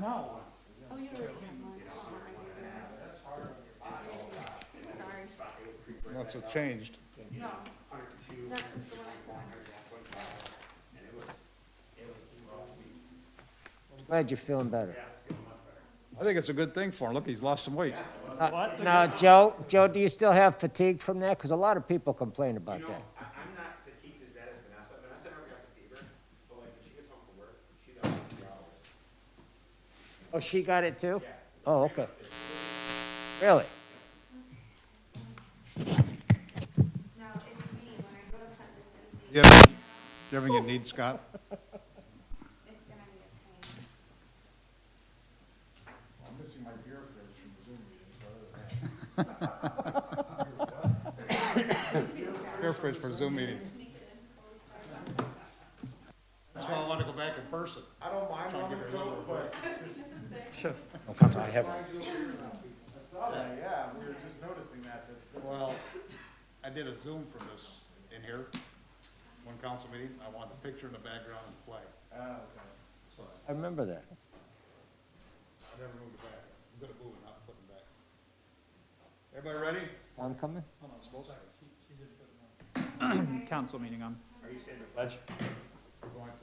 No. Oh, you already have mine. Sorry. That's it changed. No. That's the one I got. Glad you're feeling better. I think it's a good thing for him. Look, he's lost some weight. Now, Joe, do you still have fatigue from that? Because a lot of people complain about that. I'm not fatigued as bad as Vanessa. Vanessa never got the fever, but like when she gets home from work, she's out for 3 hours. Oh, she got it too? Yeah. Oh, okay. Really? Now, it's me, when I go to cut this, You have everything you need, Scott? it's gonna be a pain. I'm missing my beer fridge from the Zoom meeting, but other than that. Air fridge for Zoom meetings. That's why I want to go back in person. I don't mind on the coat, but it's just, No, Council, I have. I saw that, yeah, we were just noticing that, that's. Well, I did a Zoom from this in here, one council meeting. I wanted the picture in the background and flag. Okay. So I remember that. I never moved it back. I'm gonna move it, not put it back. Everybody ready? I'm coming? Hold on, suppose Council meeting on. Are you saying the pledge? we're going to.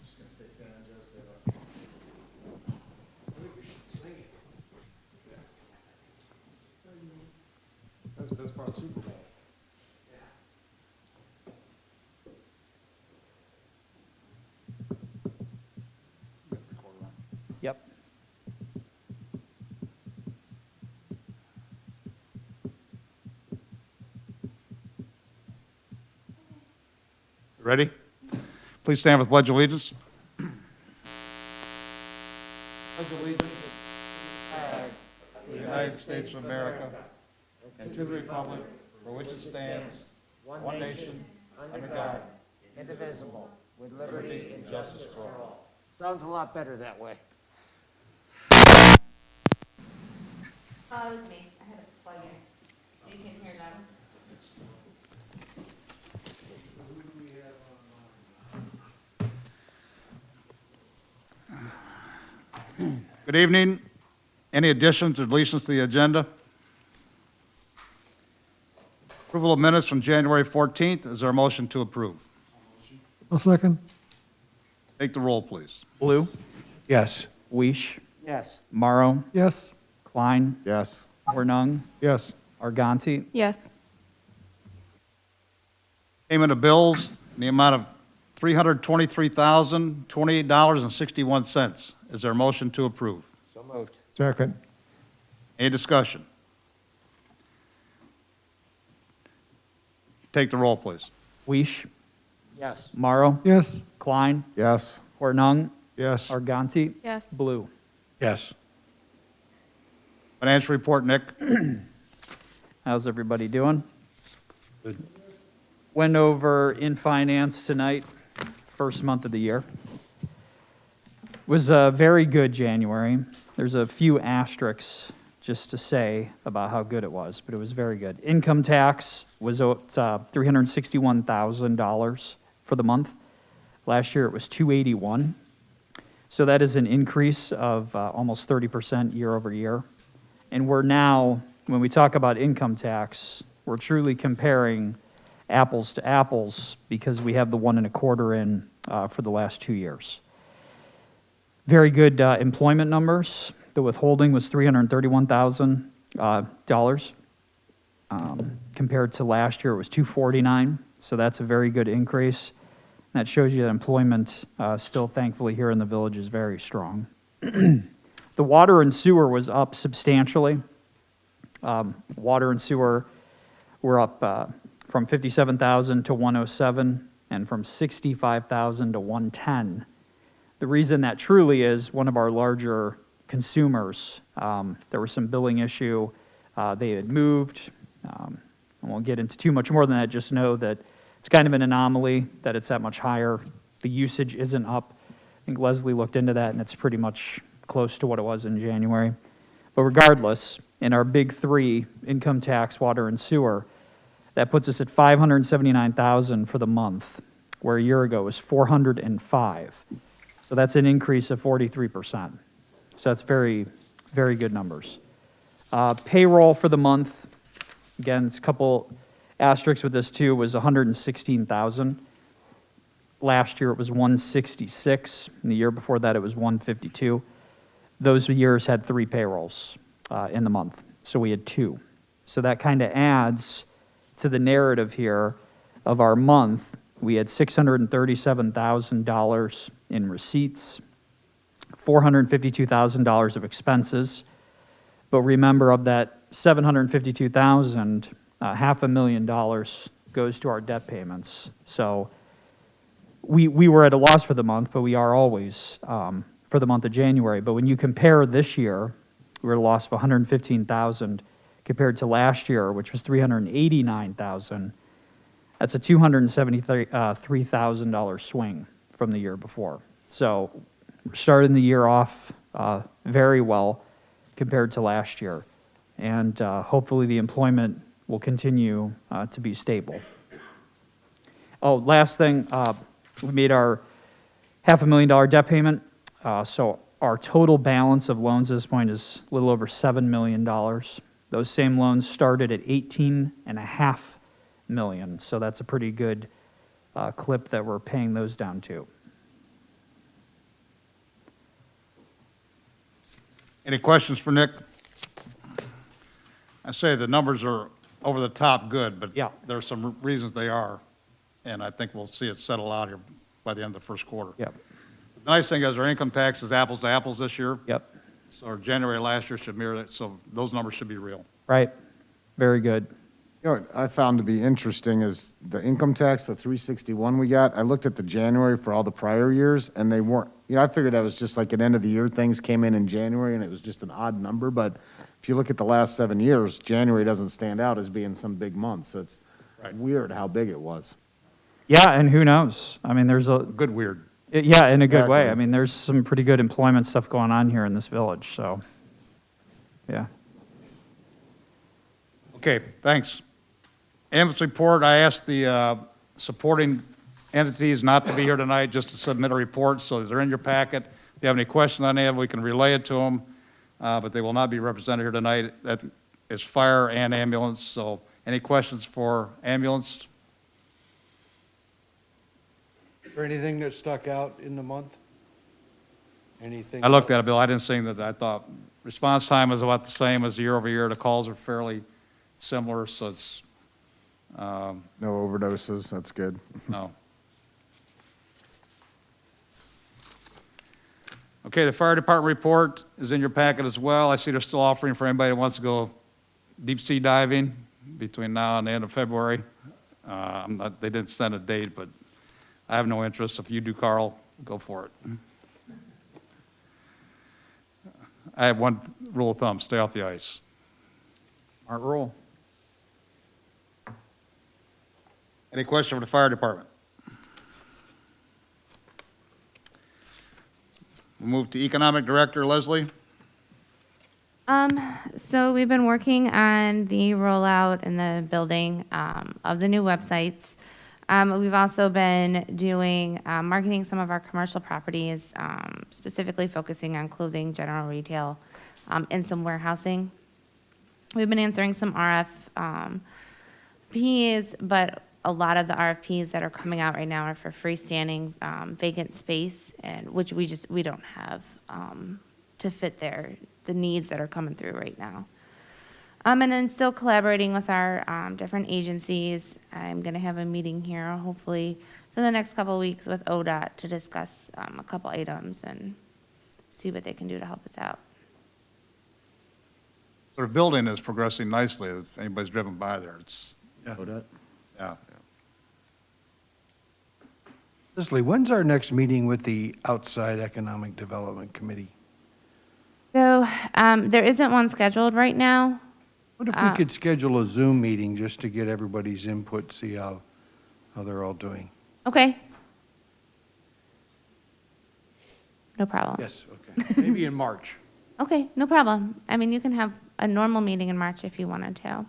Just gonna stay standing on Joe's side. I think we should sing it. That's the best part of Super Bowl. You got the recorder on. Yep. Ready? Please stand with pledge allegiance. Pledge allegiance to the United States of America and to the republic for which it stands, one nation, under God, Indivisible, with liberty and justice for all. Sounds a lot better that way. Oh, it was me, I had to plug in, so you can hear them. Good evening. Any additions or deletions to the agenda? Approval of minutes from January 14th. Is there a motion to approve? I'll second. Take the roll, please. Blue, Yes. Weish, Yes. Morrow, Yes. Klein, Yes. Hornung, Yes. Arganti, Yes. Payment of bills in the amount of $323,028.61. Is there a motion to approve? So moved. Second. Any discussion? Take the roll, please. Weish, Yes. Morrow, Yes. Klein, Yes. Hornung, Yes. Arganti, Yes. Blue. Yes. Financial report, Nick. How's everybody doing? Good. Went over in finance tonight, first month of the year. Was a very good January. There's a few asterisks just to say about how good it was, but it was very good. Income tax was $361,000 for the month. Last year it was $281,000. So that is an increase of almost 30% year over year. And we're now, when we talk about income tax, we're truly comparing apples to apples because we have the 1 1/4 in for the last 2 years. Very good employment numbers. The withholding was $331,000 compared to last year. It was $249,000, so that's a very good increase. That shows you that employment still, thankfully, here in the village is very strong. The water and sewer was up substantially. Water and sewer were up from 57,000 to 107, and from 65,000 to 110. The reason that truly is one of our larger consumers. There was some billing issue. They had moved. I won't get into too much more than that. Just know that it's kind of an anomaly that it's that much higher. The usage isn't up. I think Leslie looked into that, and it's pretty much close to what it was in January. But regardless, in our big three, income tax, water, and sewer, that puts us at $579,000 for the month, where a year ago was $405,000. So that's an increase of 43%. So that's very, very good numbers. Payroll for the month, again, it's a couple asterisks with this too, was 116,000. Last year it was 166, and the year before that it was 152. Those years had 3 payrolls in the month, so we had 2. So that kind of adds to the narrative here of our month. We had $637,000 in receipts, $452,000 of expenses. But remember, of that $752,000, $500,000 goes to our debt payments. So we were at a loss for the month, but we are always for the month of January. But when you compare this year, we were at a loss of $115,000 compared to last year, which was $389,000. That's a $273,000 swing from the year before. So we're starting the year off very well compared to last year. And hopefully the employment will continue to be stable. Oh, last thing, we made our $500,000 debt payment. So our total balance of loans at this point is a little over $7 million. Those same loans started at $18.5 million. So that's a pretty good clip that we're paying those down to. Any questions for Nick? I say the numbers are over the top good, but Yeah. there are some reasons they are, and I think we'll see it settle out here by the end of the first quarter. Yep, The nice thing is our income tax is apples to apples this year, yep, so our January last year should mirror it, so those numbers should be real. right. Very good. You know, what I found to be interesting is the income tax, the 361 we got, I looked at the January for all the prior years, and they weren't, you know, I figured that was just like an end of the year, things came in January, and it was just an odd number, but if you look at the last 7 years, January doesn't stand out as being some big month, so it's Right. weird how big it was. Yeah, and who knows? I mean, there's a, Good weird. yeah, in a good way. Exactly. I mean, there's some pretty good employment stuff going on here in this village, so, yeah. Okay, thanks. Ambulance report, I asked the supporting entities not to be here tonight, just to submit a report, so they're in your packet. If you have any questions on any of it, we can relay it to them, but they will not be represented here tonight. That is fire and ambulance, so any questions for ambulance? Is there anything that stuck out in the month? Anything? I looked at it, Bill, I didn't see that. I thought response time is about the same as year over year. The calls are fairly similar, so it's, No overdoses, that's good. no. Okay, the fire department report is in your packet as well. I see they're still offering for anybody that wants to go deep sea diving between now and the end of February. They didn't send a date, but I have no interest. If you do, Carl, go for it. I have one rule of thumb, stay off the ice. Smart rule. Any question for the fire department? We'll move to economic director, Leslie. So we've been working on the rollout and the building of the new websites. We've also been doing marketing some of our commercial properties, specifically focusing on clothing, general retail, and some warehousing. We've been answering some RFPs, but a lot of the RFPs that are coming out right now are for freestanding vacant space, and which we don't have to fit the needs that are coming through right now. And then still collaborating with our different agencies. I'm going to have a meeting here, hopefully, for the next couple of weeks with ODOT to discuss a couple items and see what they can do to help us out. Their building is progressing nicely. If anybody's driven by there, it's, ODOT? yeah. Leslie, when's our next meeting with the Outside Economic Development Committee? So there isn't one scheduled right now. What if we could schedule a Zoom meeting just to get everybody's input, see how they're all doing? Okay. No problem. Yes, okay. Maybe in March. Okay, no problem. I mean, you can have a normal meeting in March if you wanted to.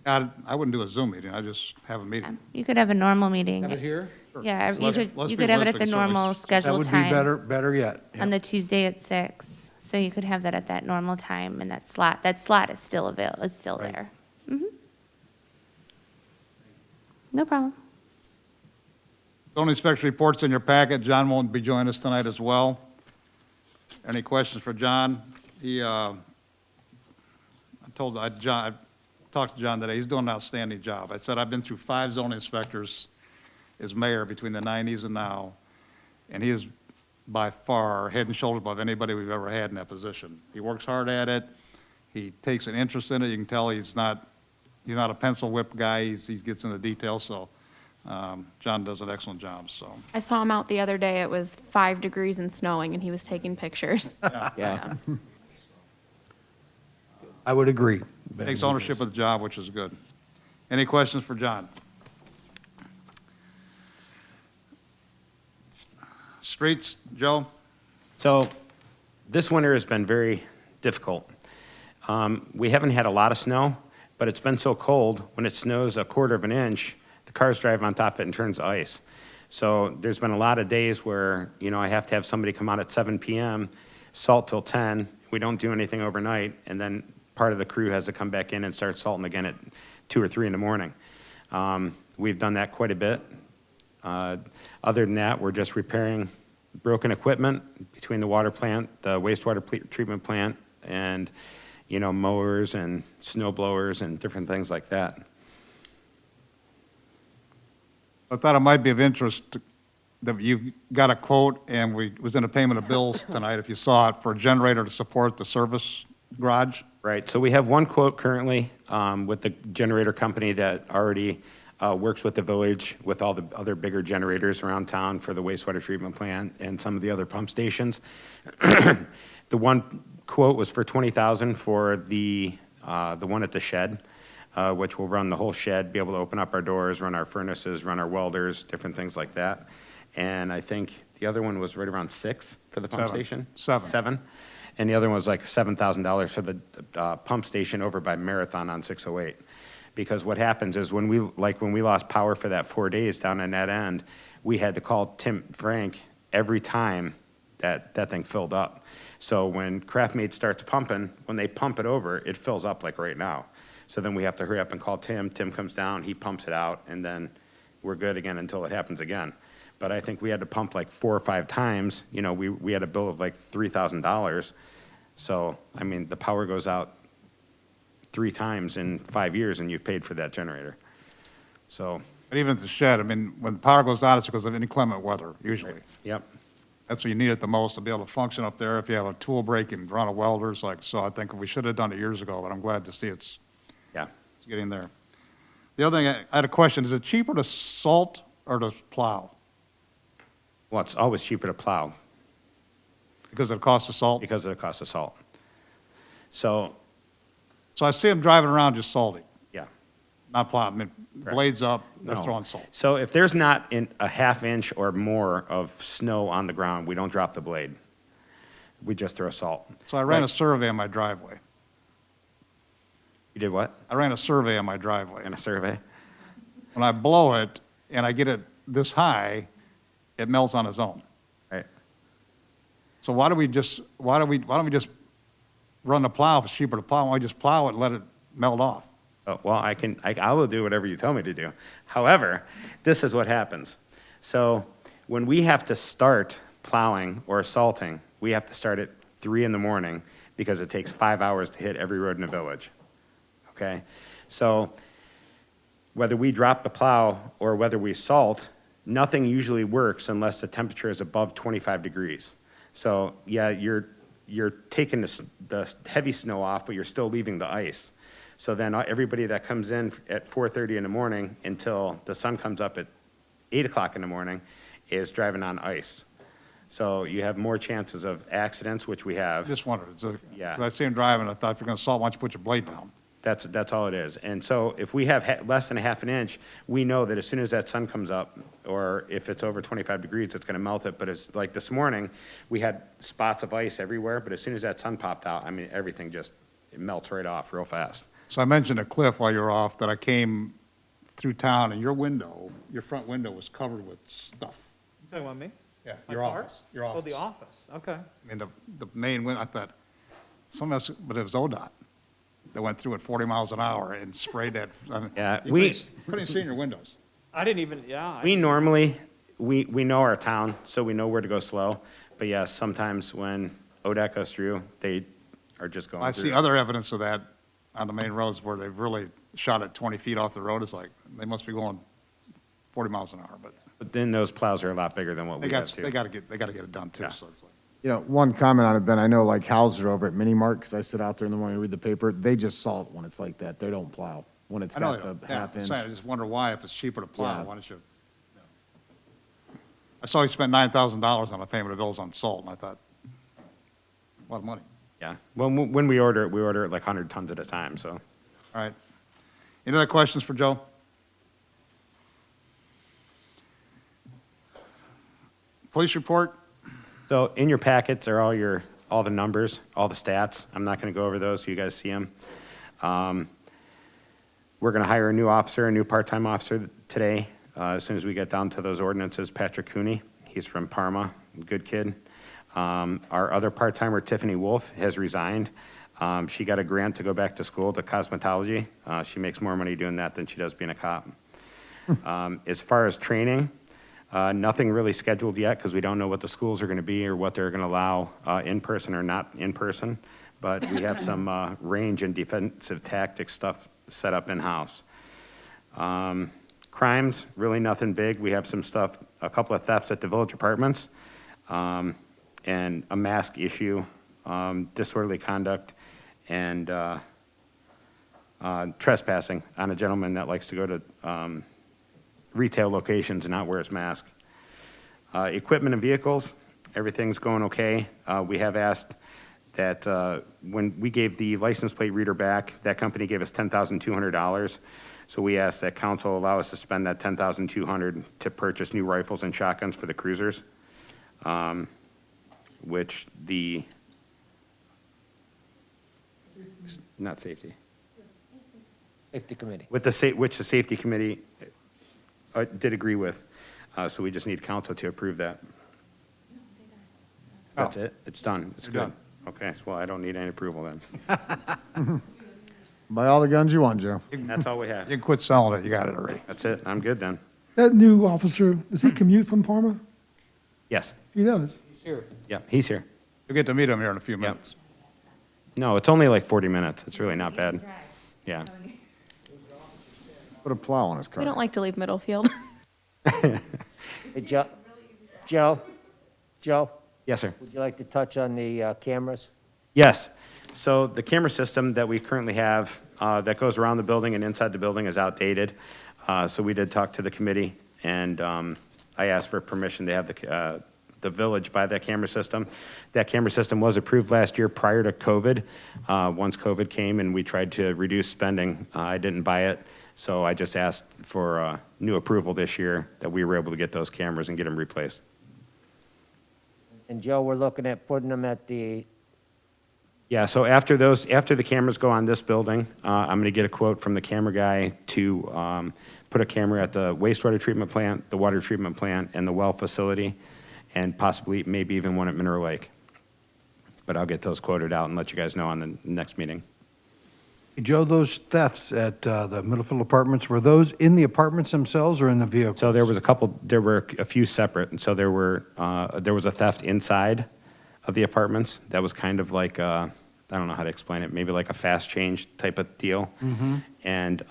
I wouldn't do a Zoom meeting, I just have a meeting. You could have a normal meeting. Have it here? Yeah, Let's you be could have it at the realistic, so normal it's- That scheduled would be time better yet. on the Tuesday at 6. So you could have that at that normal time, and that slot is still is still Right. there. No problem. Zoning inspection reports in your packet. John won't be joining us tonight as well. Any questions for John? I talked to John today, he's doing an outstanding job. I said, I've been through 5 zoning inspectors as mayor between the 90s and now, and he is by far head and shoulders above anybody we've ever had in that position. He works hard at it, he takes an interest in it, you can tell he's not a pencil whip guy, he gets into the details, so John does an excellent job, so. I saw him out the other day. It was 5 degrees and snowing, and he was taking pictures. Yeah. I would agree. Takes ownership of the job, which is good. Any questions for John? Streets, Joe? So this winter has been very difficult. We haven't had a lot of snow, but it's been so cold, when it snows a quarter of an inch, the cars drive on top of it and turns to ice. So there's been a lot of days where, I have to have somebody come out at 7 PM, salt till 10, we don't do anything overnight, and then part of the crew has to come back in and start salting again at 2 or 3 in the morning. We've done that quite a bit. Other than that, we're just repairing broken equipment between the water plant, the wastewater treatment plant, and, mowers and snow blowers and different things like that. I thought it might be of interest that you got a quote, and was in a payment of bills tonight, if you saw it, for a generator to support the service garage. Right, so we have one quote currently with the generator company that already works with the village, with all the other bigger generators around town for the wastewater treatment plant and some of the other pump stations. The one quote was for $20,000 for the one at the shed, which will run the whole shed, be able to open up our doors, run our furnaces, run our welders, different things like that. And I think the other one was right around 6 for the pump 7. station? 7. 7. And the other one was like $7,000 for the pump station over by Marathon on 608. Because what happens is when we lost power for that 4 days down in that end, we had to call Tim Frank every time that thing filled up. So when Craftmate starts pumping, when they pump it over, it fills up like right now. So then we have to hurry up and call Tim. Tim comes down, he pumps it out, and then we're good again until it happens again. But I think we had to pump like 4 or 5 times. We had a bill of like $3,000. So, the power goes out 3 times in 5 years, and you've paid for that generator. So, But even at the shed, when the power goes out, it's because of inclement weather, usually. yep. That's when you need it the most, to be able to function up there. If you have a tool break and run a welders, so I think we should have done it years ago, but I'm glad to see it's Yeah. getting there. The other thing, I had a question, is it cheaper to salt or to plow? Well, it's always cheaper to plow Because of the cost of salt? because of the cost of salt. So, So I see them driving around just salting, yeah. not plowing, blades up, they're No. throwing salt. So if there's not a half inch or more of snow on the ground, we don't drop the blade. We just throw salt. So I ran a Like- survey on my driveway. You did what? I ran a survey on my driveway. In a survey? When I blow it and I get it this high, it melts on its own. Right. So why don't we just run the plow if it's cheaper to plow? Why don't we just plow it and let it melt off? Oh, well, I will do whatever you tell me to do. However, this is what happens. So when we have to start plowing or salting, we have to start at 3 in the morning because it takes 5 hours to hit every road in the village. Okay? So whether we drop the plow or whether we salt, nothing usually works unless the temperature is above 25 degrees. So yeah, you're taking the heavy snow off, but you're still leaving the ice. So then everybody that comes in at 4:30 in the morning until the sun comes up at 8 o'clock in the morning is driving on ice. So you have more chances of accidents, which we I have. just wondered. Yeah. 'Cause I see him driving, I thought, if you're gonna salt, why don't you put your blade down? That's all it is. And so if we have less than a half an inch, we know that as soon as that sun comes up, or if it's over 25 degrees, it's going to melt it. But it's like this morning, we had spots of ice everywhere, but as soon as that sun popped out, everything just, it melts right off real fast. So I mentioned to Cliff while you were off that I came through town and your front window was covered with stuff. You talking about me? Yeah, My your car? office, your Oh, office. the office, okay. I mean, the main window, I thought, but it was ODOT that went through at 40 miles an hour and sprayed that. I mean, Yeah, you couldn't see in your windows. I didn't even, yeah. We normally, we know our town, so we know where to go slow. But yes, sometimes when ODOT goes through, they are just going I through. see other evidence of that on the main roads where they've really shot it 20 feet off the road. It's like, they must be going 40 miles an hour, but But then those plows are a lot bigger than what they we have too. got to get it done too, Yeah. so it's like. You know, one comment on it, Ben, I know like Hauser over at Mini Mart, because I sit out there in the morning and read the paper, they just salt when it's like that. They don't plow when it's I know got they don't. the Yeah, half I'm inch. saying, I just wonder why, if it's cheaper to plow, Yeah. why don't you? I saw you spent $9,000 on a payment of bills on salt, and I thought, a lot of money. Yeah, when we order it like 100 tons at a time, so. All right. Any other questions for Joe? Police report? So in your packets are all the numbers, all the stats. I'm not going to go over those so you guys see them. We're going to hire a new officer, a new part-time officer today. As soon as we get down to those ordinances, Patrick Cooney, he's from Parma, good kid. Our other part-timer, Tiffany Wolf, has resigned. She got a grant to go back to school to cosmetology. She makes more money doing that than she does being a cop. As far as training, nothing really scheduled yet because we don't know what the schools are going to be or what they're going to allow in person or not in person. But we have some range and defensive tactics stuff set up in-house. Crimes, really nothing big. We have some stuff, a couple of thefts at the village apartments, and a mask issue, disorderly conduct, and trespassing on a gentleman that likes to go to retail locations and not wear his mask. Equipment and vehicles, everything's going okay. We have asked that when we gave the license plate reader back, that company gave us $10,200. So we asked that council allow us to spend that $10,200 to purchase new rifles and shotguns for the cruisers, which the, not safety, Safety Committee. with which the safety committee did agree with. So we just need council to approve that. That's it. It's done. It's You're good. done. Okay, well, I don't need any approval then. Buy all the guns you want, Joe. That's all we You have. can quit selling it, you got it already. That's it. I'm good then. That new officer, does he commute from Parma? Yes. He does. He's here. Yeah, he's here. You'll get to meet him here in a few Yep. minutes. No, it's only like 40 minutes. It's really not bad. Yeah. Put a plow on his car. We don't like to leave Middlefield. Hey, Joe, Yes, sir. would you like to touch on the cameras? Yes. So the camera system that we currently have that goes around the building and inside the building is outdated. So we did talk to the committee, and I asked for permission to have the village buy that camera system. That camera system was approved last year prior to COVID. Once COVID came and we tried to reduce spending, I didn't buy it. So I just asked for new approval this year that we were able to get those cameras and get them replaced. And Joe, we're looking at putting them at the, Yeah, so after the cameras go on this building, I'm going to get a quote from the camera guy to put a camera at the wastewater treatment plant, the water treatment plant, and the well facility, and possibly maybe even one at Mineral Lake. But I'll get those quoted out and let you guys know on the next meeting. Hey, Joe, those thefts at the Middlefield apartments, were those in the apartments themselves or in the vehicles? So there were a few separate, and so there was a theft inside of the apartments that was kind of like, I don't know how to explain it, maybe like a fast change type of deal. And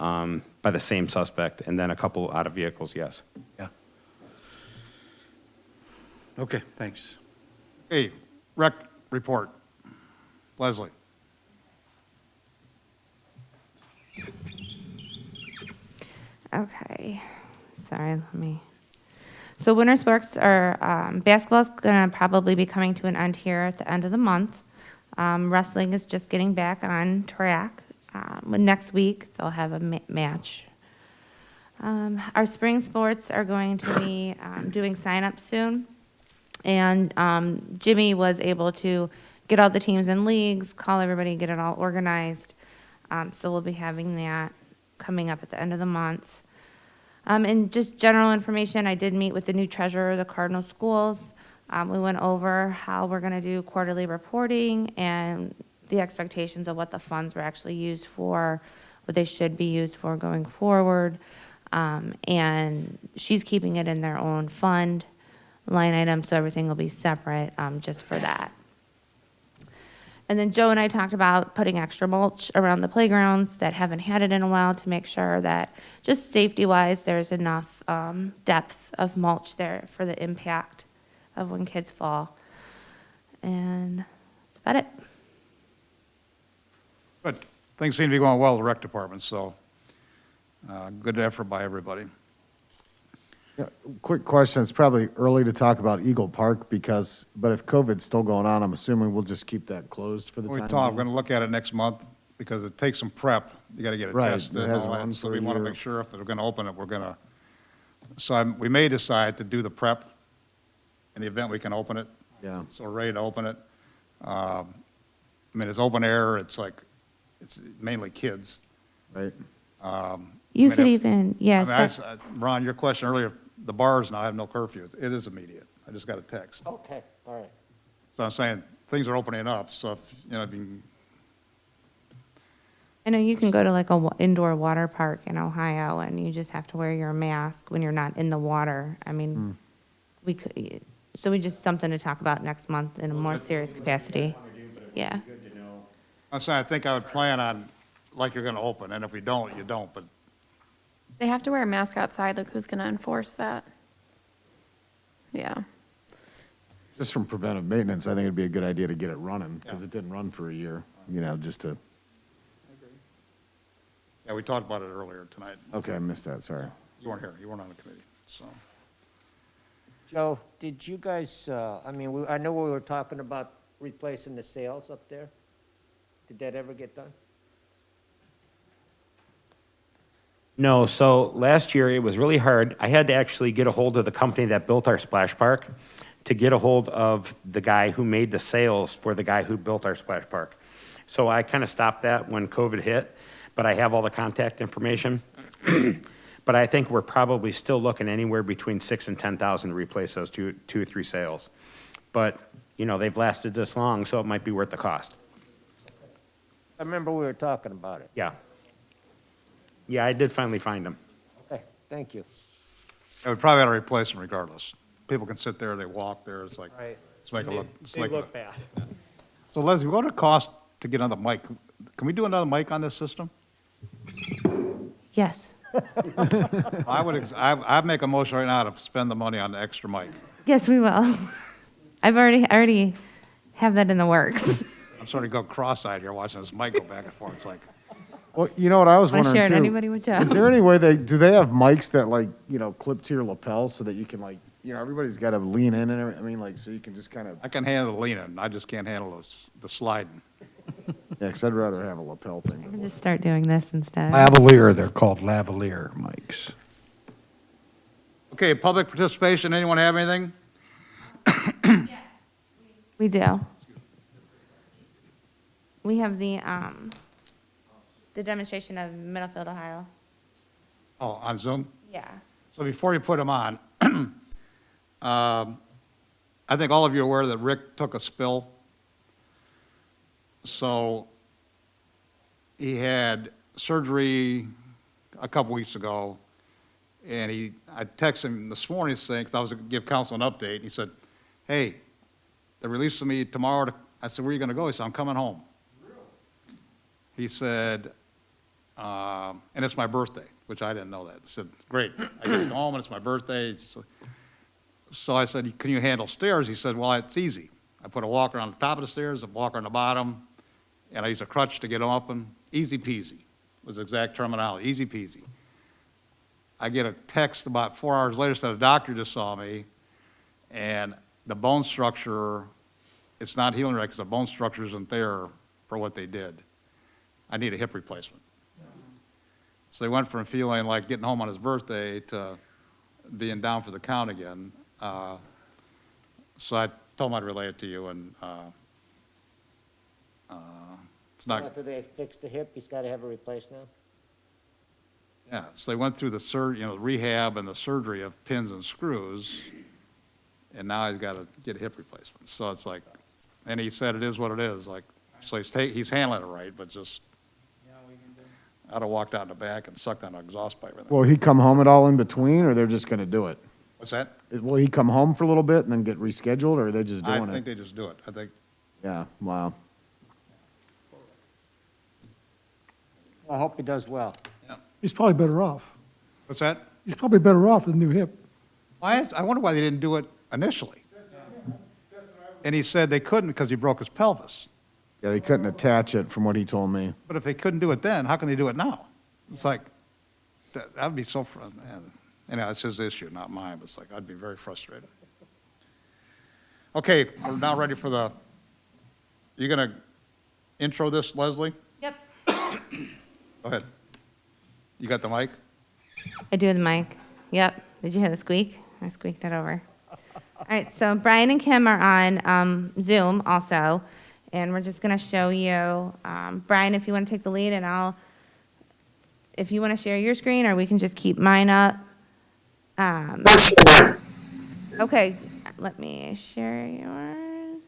by the same suspect, and then a couple out of vehicles, yes. Yeah. Okay, thanks. Hey, rec report. Leslie. Okay, sorry, let me. So winter sports are, basketball's gonna probably be coming to an end here at the end of the month. Wrestling is just getting back on track. Next week, they'll have a match. Our spring sports are going to be doing sign-ups soon. And Jimmy was able to get all the teams and leagues, call everybody, get it all organized. So we'll be having that coming up at the end of the month. And just general information, I did meet with the new treasurer of the Cardinal Schools. We went over how we're going to do quarterly reporting and the expectations of what the funds were actually used for, what they should be used for going forward. And she's keeping it in their own fund line item, so everything will be separate, just for that. And then Joe and I talked about putting extra mulch around the playgrounds that haven't had it in a while to make sure that, just safety-wise, there's enough depth of mulch there for the impact of when kids fall. And that's about it. Good. Things seem to be going well with the rec department, so good effort by everybody. Yeah, quick question, it's probably early to talk about Eagle Park but if COVID's still going on, I'm assuming we'll just keep that closed for the time We're being? going to look at it next month because it takes some prep. You got to get it Right, tested it and hasn't all run that. So for we a want to year. make sure if we're going to open it, we're going to, we may decide to do the prep in the event we can open it. Yeah. So we're ready to open it. I mean, it's open air, it's mainly kids. Right? You mean, could if- even, yes, Ron, your question earlier, the bars now have no curfews. It is immediate. I just got a text. Okay, all right. So I'm saying, things are opening up, so if, if you I know you can go to like a indoor water park in Ohio and you just have to wear your mask when you're not in the water. I mean, we could, so we just, something to talk about next month in a more serious capacity. Yeah. I'm saying, I think I would plan on, like you're going to open, and if we don't, you don't, but They have to wear a mask outside, like who's gonna enforce that? Yeah. Just from preventive maintenance, I think it'd be a good idea to get it running, because Yeah. it didn't run for a year, just to, yeah, we talked about it earlier tonight. okay, I missed that, sorry. You weren't here, you weren't on the committee, so. Joe, did you guys, I know we were talking about replacing the sails up there. Did that ever get done? No, so last year it was really hard. I had to actually get a hold of the company that built our splash park to get a hold of the guy who made the sails for the guy who built our splash park. So I kind of stopped that when COVID hit, but I have all the contact information. But I think we're probably still looking anywhere between 6,000 and 10,000 to replace those two or three sails. But, they've lasted this long, so it might be worth the cost. I remember we were talking about it. Yeah. Yeah, I did finally find them. Okay, thank you. Yeah, we probably ought to replace them regardless. People can sit there, they walk there, it's like, Right. let's make it look. it's like- bad. So Leslie, what would it cost to get another mic? Can we do another mic on this system? Yes. I'd make a motion right now to spend the money on the extra mic. Yes, we will. I already have that in the works. I'm starting to go cross-eyed here watching this mic go back and forth. It's like, Well, you know what I was Want to wondering share it too? anybody with Joe? Is there any way do they have mics that clip to your lapel so that you can everybody's got to lean in and everything, so you can just kind of, I can handle the leaning, I just can't handle the sliding. yeah, because I'd rather have a lapel I thing. can just start doing this instead. Lavalier, they're called lavalier mics. Okay, public participation, anyone have anything? We do. We have the demonstration of Middlefield, Ohio. Oh, on Zoom? Yeah. So before you put them on, I think all of you are aware that Rick took a spill. So he had surgery a couple weeks ago, and I texted him this morning saying, because I was going to give council an update, and he said, hey, they're releasing me tomorrow. I said, where are you going to go? He said, I'm coming home. He said, and it's my birthday, which I didn't know that. I said, great, I get to go home and it's my birthday. So I said, can you handle stairs? He said, well, it's easy. I put a walker on the top of the stairs, a walker on the bottom, and I use a crutch to get them up, and easy peasy was the exact terminology, easy peasy. I get a text about 4 hours later, said a doctor just saw me, and the bone structure, it's not healing right because the bone structure isn't there for what they did. I need a hip replacement. So he went from feeling like getting home on his birthday to being down for the count again. So I told him I'd relay it to you, and It's not, After they fix the hip, he's gotta have it replaced now? yeah, so they went through the rehab and the surgery of pins and screws, and now he's got to get a hip replacement. So it's like, and he said it is what it is, like, so he's handling it right, but just, I'd have walked out in the back and sucked on an exhaust pipe. Will he come home at all in between, or they're just gonna do it? What's that? Will he come home for a little bit and then get rescheduled, or are they just I doing think it? they just do it. I think, Yeah, wow. I hope he does well. He's probably better off. what's that? He's probably better off with a new hip. I wonder why they didn't do it initially. And he said they couldn't because he broke his pelvis. Yeah, they couldn't attach it from what he told me. But if they couldn't do it then, how can they do it now? It's like, that'd be so, anyhow, it's his issue, not mine, but it's like, I'd be very frustrated. Okay, we're now ready for you gonna intro this, Leslie? Yep. Go ahead. You got the mic? I do the mic. Yep. Did you hear the squeak? I squeaked it over. All right, so Brian and Kim are on Zoom also, and we're just going to show you, Brian, if you want to take the lead, and if you want to share your screen, or we can just keep mine up. Okay, let me share yours.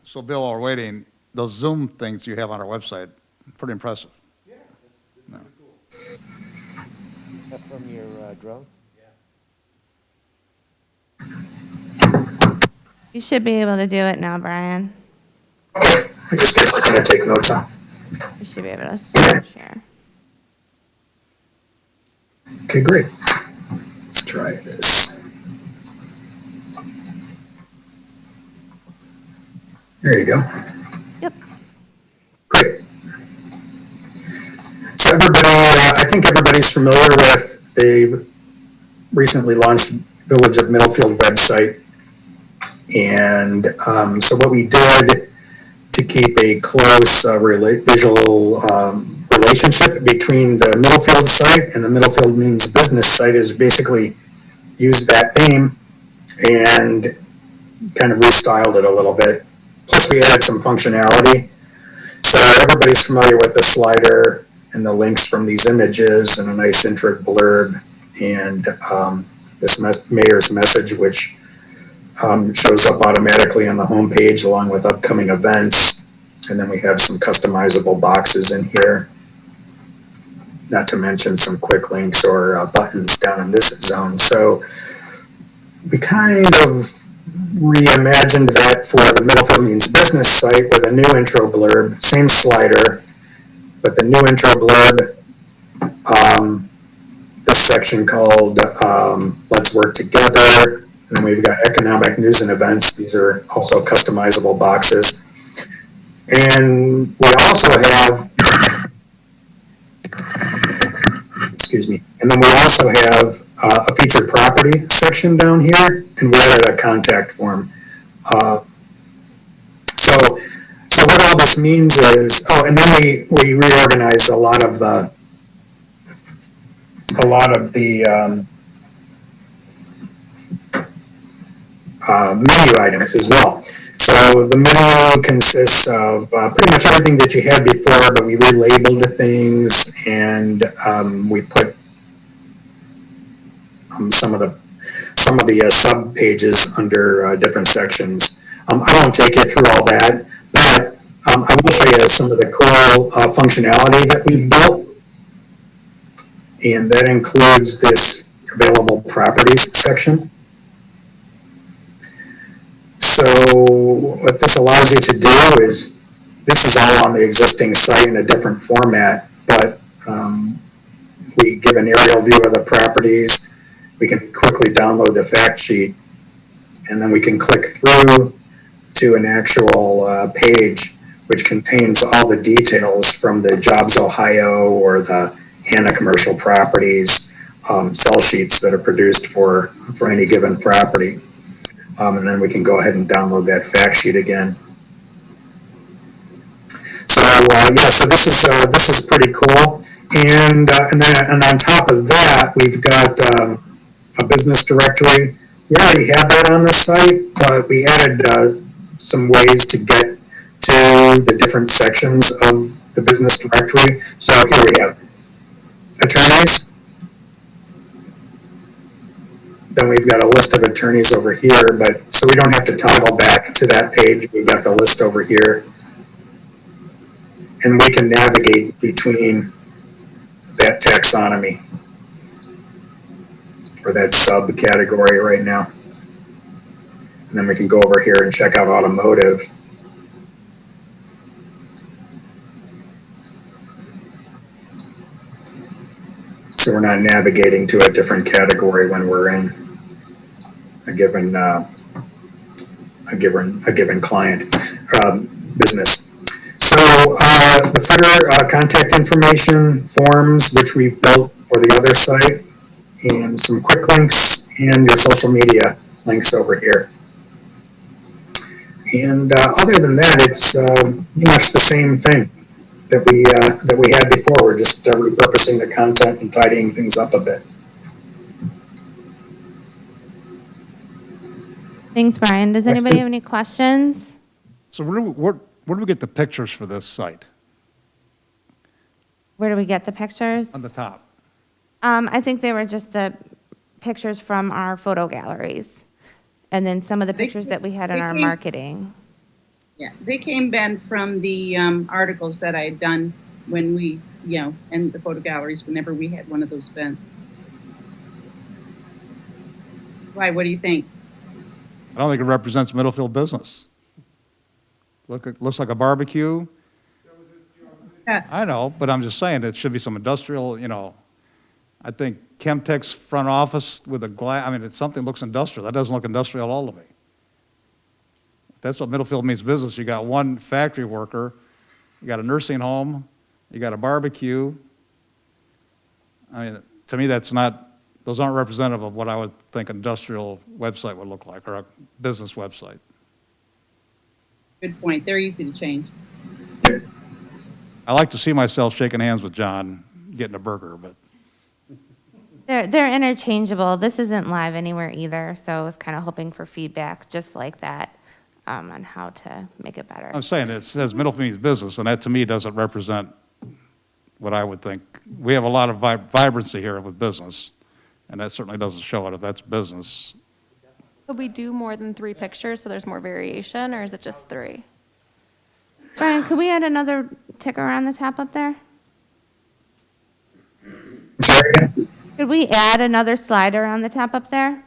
So Bill, while we're waiting, those Zoom things you have on our website, pretty impressive. That from your drone? You should be able to do it now, Brian. I just guess I'm gonna take notes on. You should be able to share. Okay, great. Let's try this. There you go. Yep. Great. So everybody, I think everybody's familiar with the recently launched Village of Middlefield website. And so what we did to keep a close visual relationship between the Middlefield site and the Middlefield Means Business site is basically used that theme and kind of restyled it a little bit. Plus we added some functionality. So everybody's familiar with the slider and the links from these images and a nice intro blurb and this mayor's message, which shows up automatically on the homepage along with upcoming events. And then we have some customizable boxes in here, not to mention some quick links or buttons down in this zone. So we kind of reimagined that for the Middlefield Means Business site with a new intro blurb, same slider, but the new intro blurb, this section called Let's Work Together. And then we've got economic news and events. These are also customizable boxes. And we also have, excuse me, and then we also have a featured property section down here, and we added a contact form. So what all this means is, and then we reorganized a lot of the menu items as well. So the menu consists of pretty much everything that you had before, but we relabeled things and we put some of the sub pages under different sections. I won't take you through all that, but I will show you some of the cool functionality that we've built, and that includes this available properties section. So what this allows you to do is, this is all on the existing site in a different format, but we give an aerial view of the properties. We can quickly download the fact sheet, and then we can click through to an actual page which contains all the details from the Jobs Ohio or the Hannah Commercial Properties sell sheets that are produced for any given property. And then we can go ahead and download that fact sheet again. So so this is pretty cool. And on top of that, we've got a business directory. We already have that on the site, but we added some ways to get to the different sections of the business directory. So here we have attorneys. Then we've got a list of attorneys over here, but so we don't have to toggle back to that page. We've got the list over here. And we can navigate between that taxonomy or that subcategory right now. And then we can go over here and check out automotive. So we're not navigating to a different category when we're in a given client business. So the footer, contact information, forms, which we built for the other site, and some quick links, and your social media links over here. And other than that, it's pretty much the same thing that we had before. We're just repurposing the content and tidying things up a bit. Thanks, Brian. Does anybody have any questions? So where do we get the pictures for this site? Where do we get the pictures? On the top? I think they were just the pictures from our photo galleries. And then some of the pictures that we had in our marketing. Yeah, they came, Ben, from the articles that I had done when we, and the photo galleries, whenever we had one of those events. Why, what do you think? I don't think it represents Middlefield business. It looks like a barbecue. Yeah. I know, but I'm just saying it should be some industrial, I think Chemtech's front office with a glass, it's something looks industrial. That doesn't look industrial at all to me. That's what Middlefield means business. You got one factory worker, you got a nursing home, you got a barbecue. To me, those aren't representative of what I would think an industrial website would look like, or a business website. Good point. They're easy to change. I like to see myself shaking hands with John, getting a burger, but. They're interchangeable. This isn't live anywhere either, so I was kind of hoping for feedback just like that on how to make it better. I'm saying it says Middlefield means business, and that to me doesn't represent what I would think. We have a lot of vibrancy here with business, and that certainly doesn't show it if that's business. Could we do more than 3 pictures so there's more variation, or is it just 3? Brian, could we add another ticker on the top up there? Sorry again? Could we add another slider on the top up there?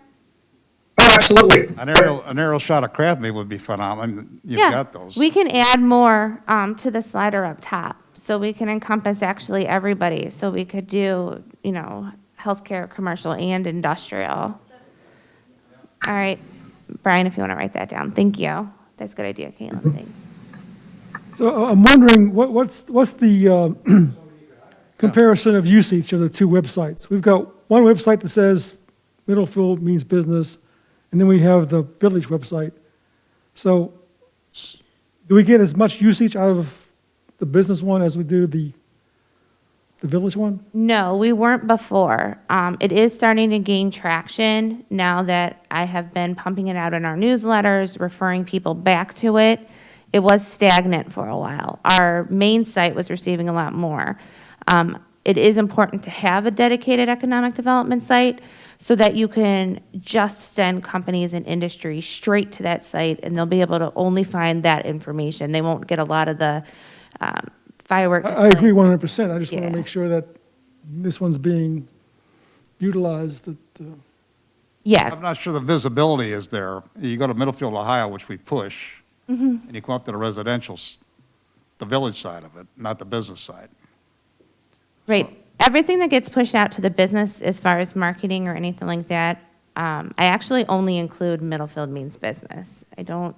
Oh, absolutely. An aerial shot of crab meat would be phenomenal. You've got those. We can add more to the slider up top, so we can encompass actually everybody. So we could do, healthcare, commercial, and industrial. All right, Brian, if you want to write that down. Thank you. That's a good idea, Caitlin. Thanks. So I'm wondering, what's the comparison of usage of the 2 websites? We've got one website that says Middlefield means business, and then we have the village website. So do we get as much usage out of the business one as we do the village one? No, we weren't before. It is starting to gain traction now that I have been pumping it out in our newsletters, referring people back to it. It was stagnant for a while. Our main site was receiving a lot more. It is important to have a dedicated economic development site so that you can just send companies and industry straight to that site, and they'll be able to only find that information. They won't get a lot of the firework I agree displays. 100%. I just want Yeah. to make sure that this one's being utilized. Yeah, I'm not sure the visibility is there. You go to Middlefield, Ohio, which we push, and you come up to the residential, the village side of it, not the business side. right. Everything that gets pushed out to the business as far as marketing or anything like that, I actually only include Middlefield means business. I don't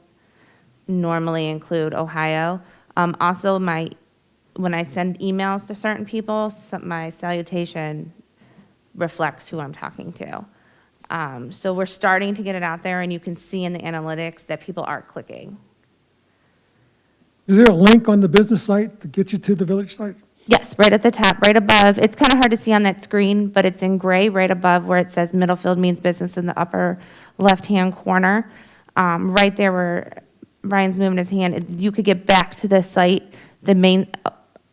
normally include Ohio. Also, when I send emails to certain people, my salutation reflects who I'm talking to. So we're starting to get it out there, and you can see in the analytics that people are clicking. Is there a link on the business site to get you to the village site? Yes, right at the top, right above. It's kind of hard to see on that screen, but it's in gray right above where it says Middlefield means business in the upper left-hand corner. Right there where Brian's moving his hand, you could get back to the site, the main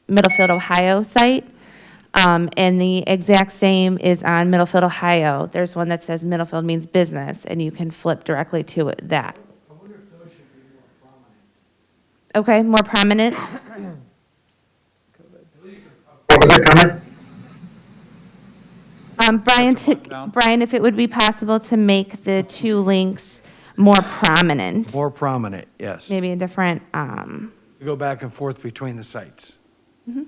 Middlefield, Ohio site. And the exact same is on Middlefield, Ohio. There's one that says Middlefield means business, and you can flip directly to that. I wonder if those should be more prominent. Okay, more prominent? At least What was the comment? Brian, if it would be possible to make the two links more prominent, More prominent, yes. maybe a different, To go back and forth between the sites. Is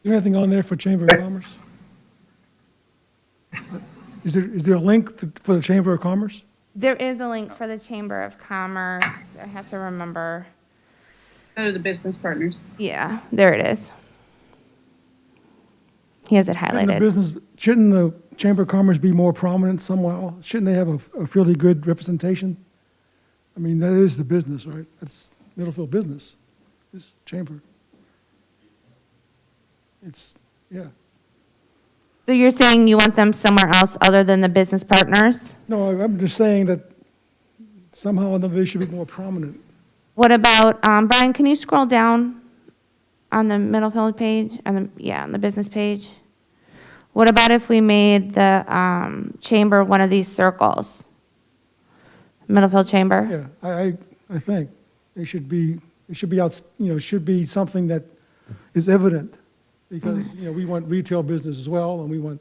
there anything on there for Chamber of Commerce? Is there a link for the Chamber of Commerce? there is a link for the Chamber of Commerce. I have to remember. Go to the business partners. Yeah, there it is. He has it highlighted. Shouldn't the Chamber of Commerce be more prominent somehow? Shouldn't they have a fairly good representation? I mean, that is the business, right? That's Middlefield business, this chamber. It's, yeah. So you're saying you want them somewhere else other than the business partners? No, I'm just saying that somehow or another they should be more prominent. What about, Brian, can you scroll down on the Middlefield page, on the business page? What about if we made the, chamber one of these circles? Middlefield Chamber? Yeah, I think it should be out, should be something that is evident. Because, we want retail business as well, and we want,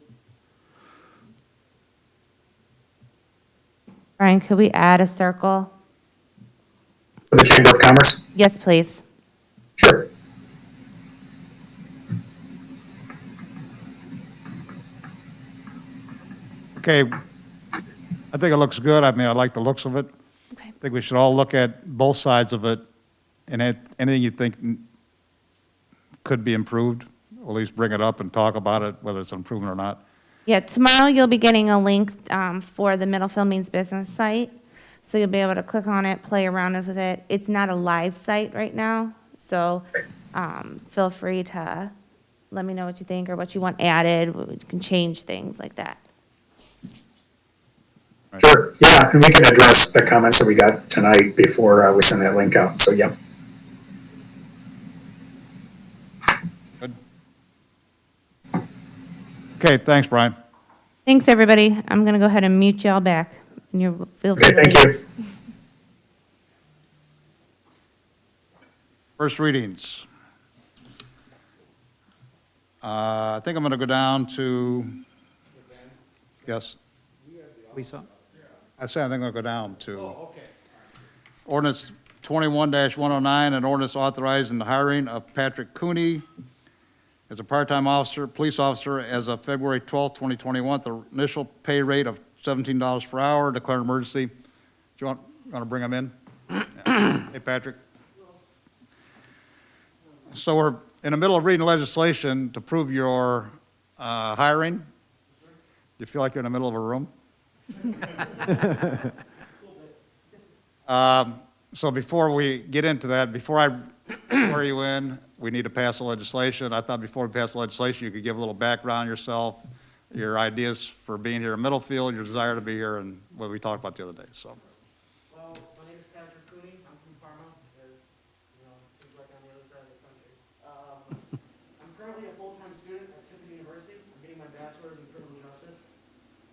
Brian, could we add a circle? For the Chamber of Commerce? Yes, please. Sure. Okay, I think it looks good. I mean, I like the looks of it. Okay. I think we should all look at both sides of it, and anything you think could be improved, or at least bring it up and talk about it, whether it's an improvement or not. Yeah, tomorrow you'll be getting a link for the Middlefield Means Business site. So you'll be able to click on it, play around with it. It's not a live site right now, so feel free to let me know what you think or what you want added. We can change things like that. Sure. Yeah, and we can address the comments that we got tonight before we send that link out. So, yep. Good. Okay, thanks, Brian. Thanks, everybody. I'm going to go ahead and mute y'all back. And you feel free Okay, to thank leave. you. First readings. I think I'm going to go down to, yes, Lisa? I say I think I'm going to go down to ordinance 21-109, an ordinance authorizing the hiring of Patrick Cooney as a part-time officer, police officer as of February 12th, 2021, the initial pay rate of $17 per hour, declare an emergency. Do you want to bring him in? Yeah. Hey, Patrick. So we're in the middle of reading legislation to prove your hiring. Do you feel like you're in the middle of a room? So before we get into that, before I swear you in, we need to pass the legislation. I thought before we pass the legislation, you could give a little background on yourself, your ideas for being here in Middlefield, your desire to be here, and what we talked about the other day, so. Well, my name is Patrick Cooney. I'm from Parma, as it seems like I'm on the other side of the country. I'm currently a full-time student at Tiffin University. I'm getting my bachelor's in criminal justice.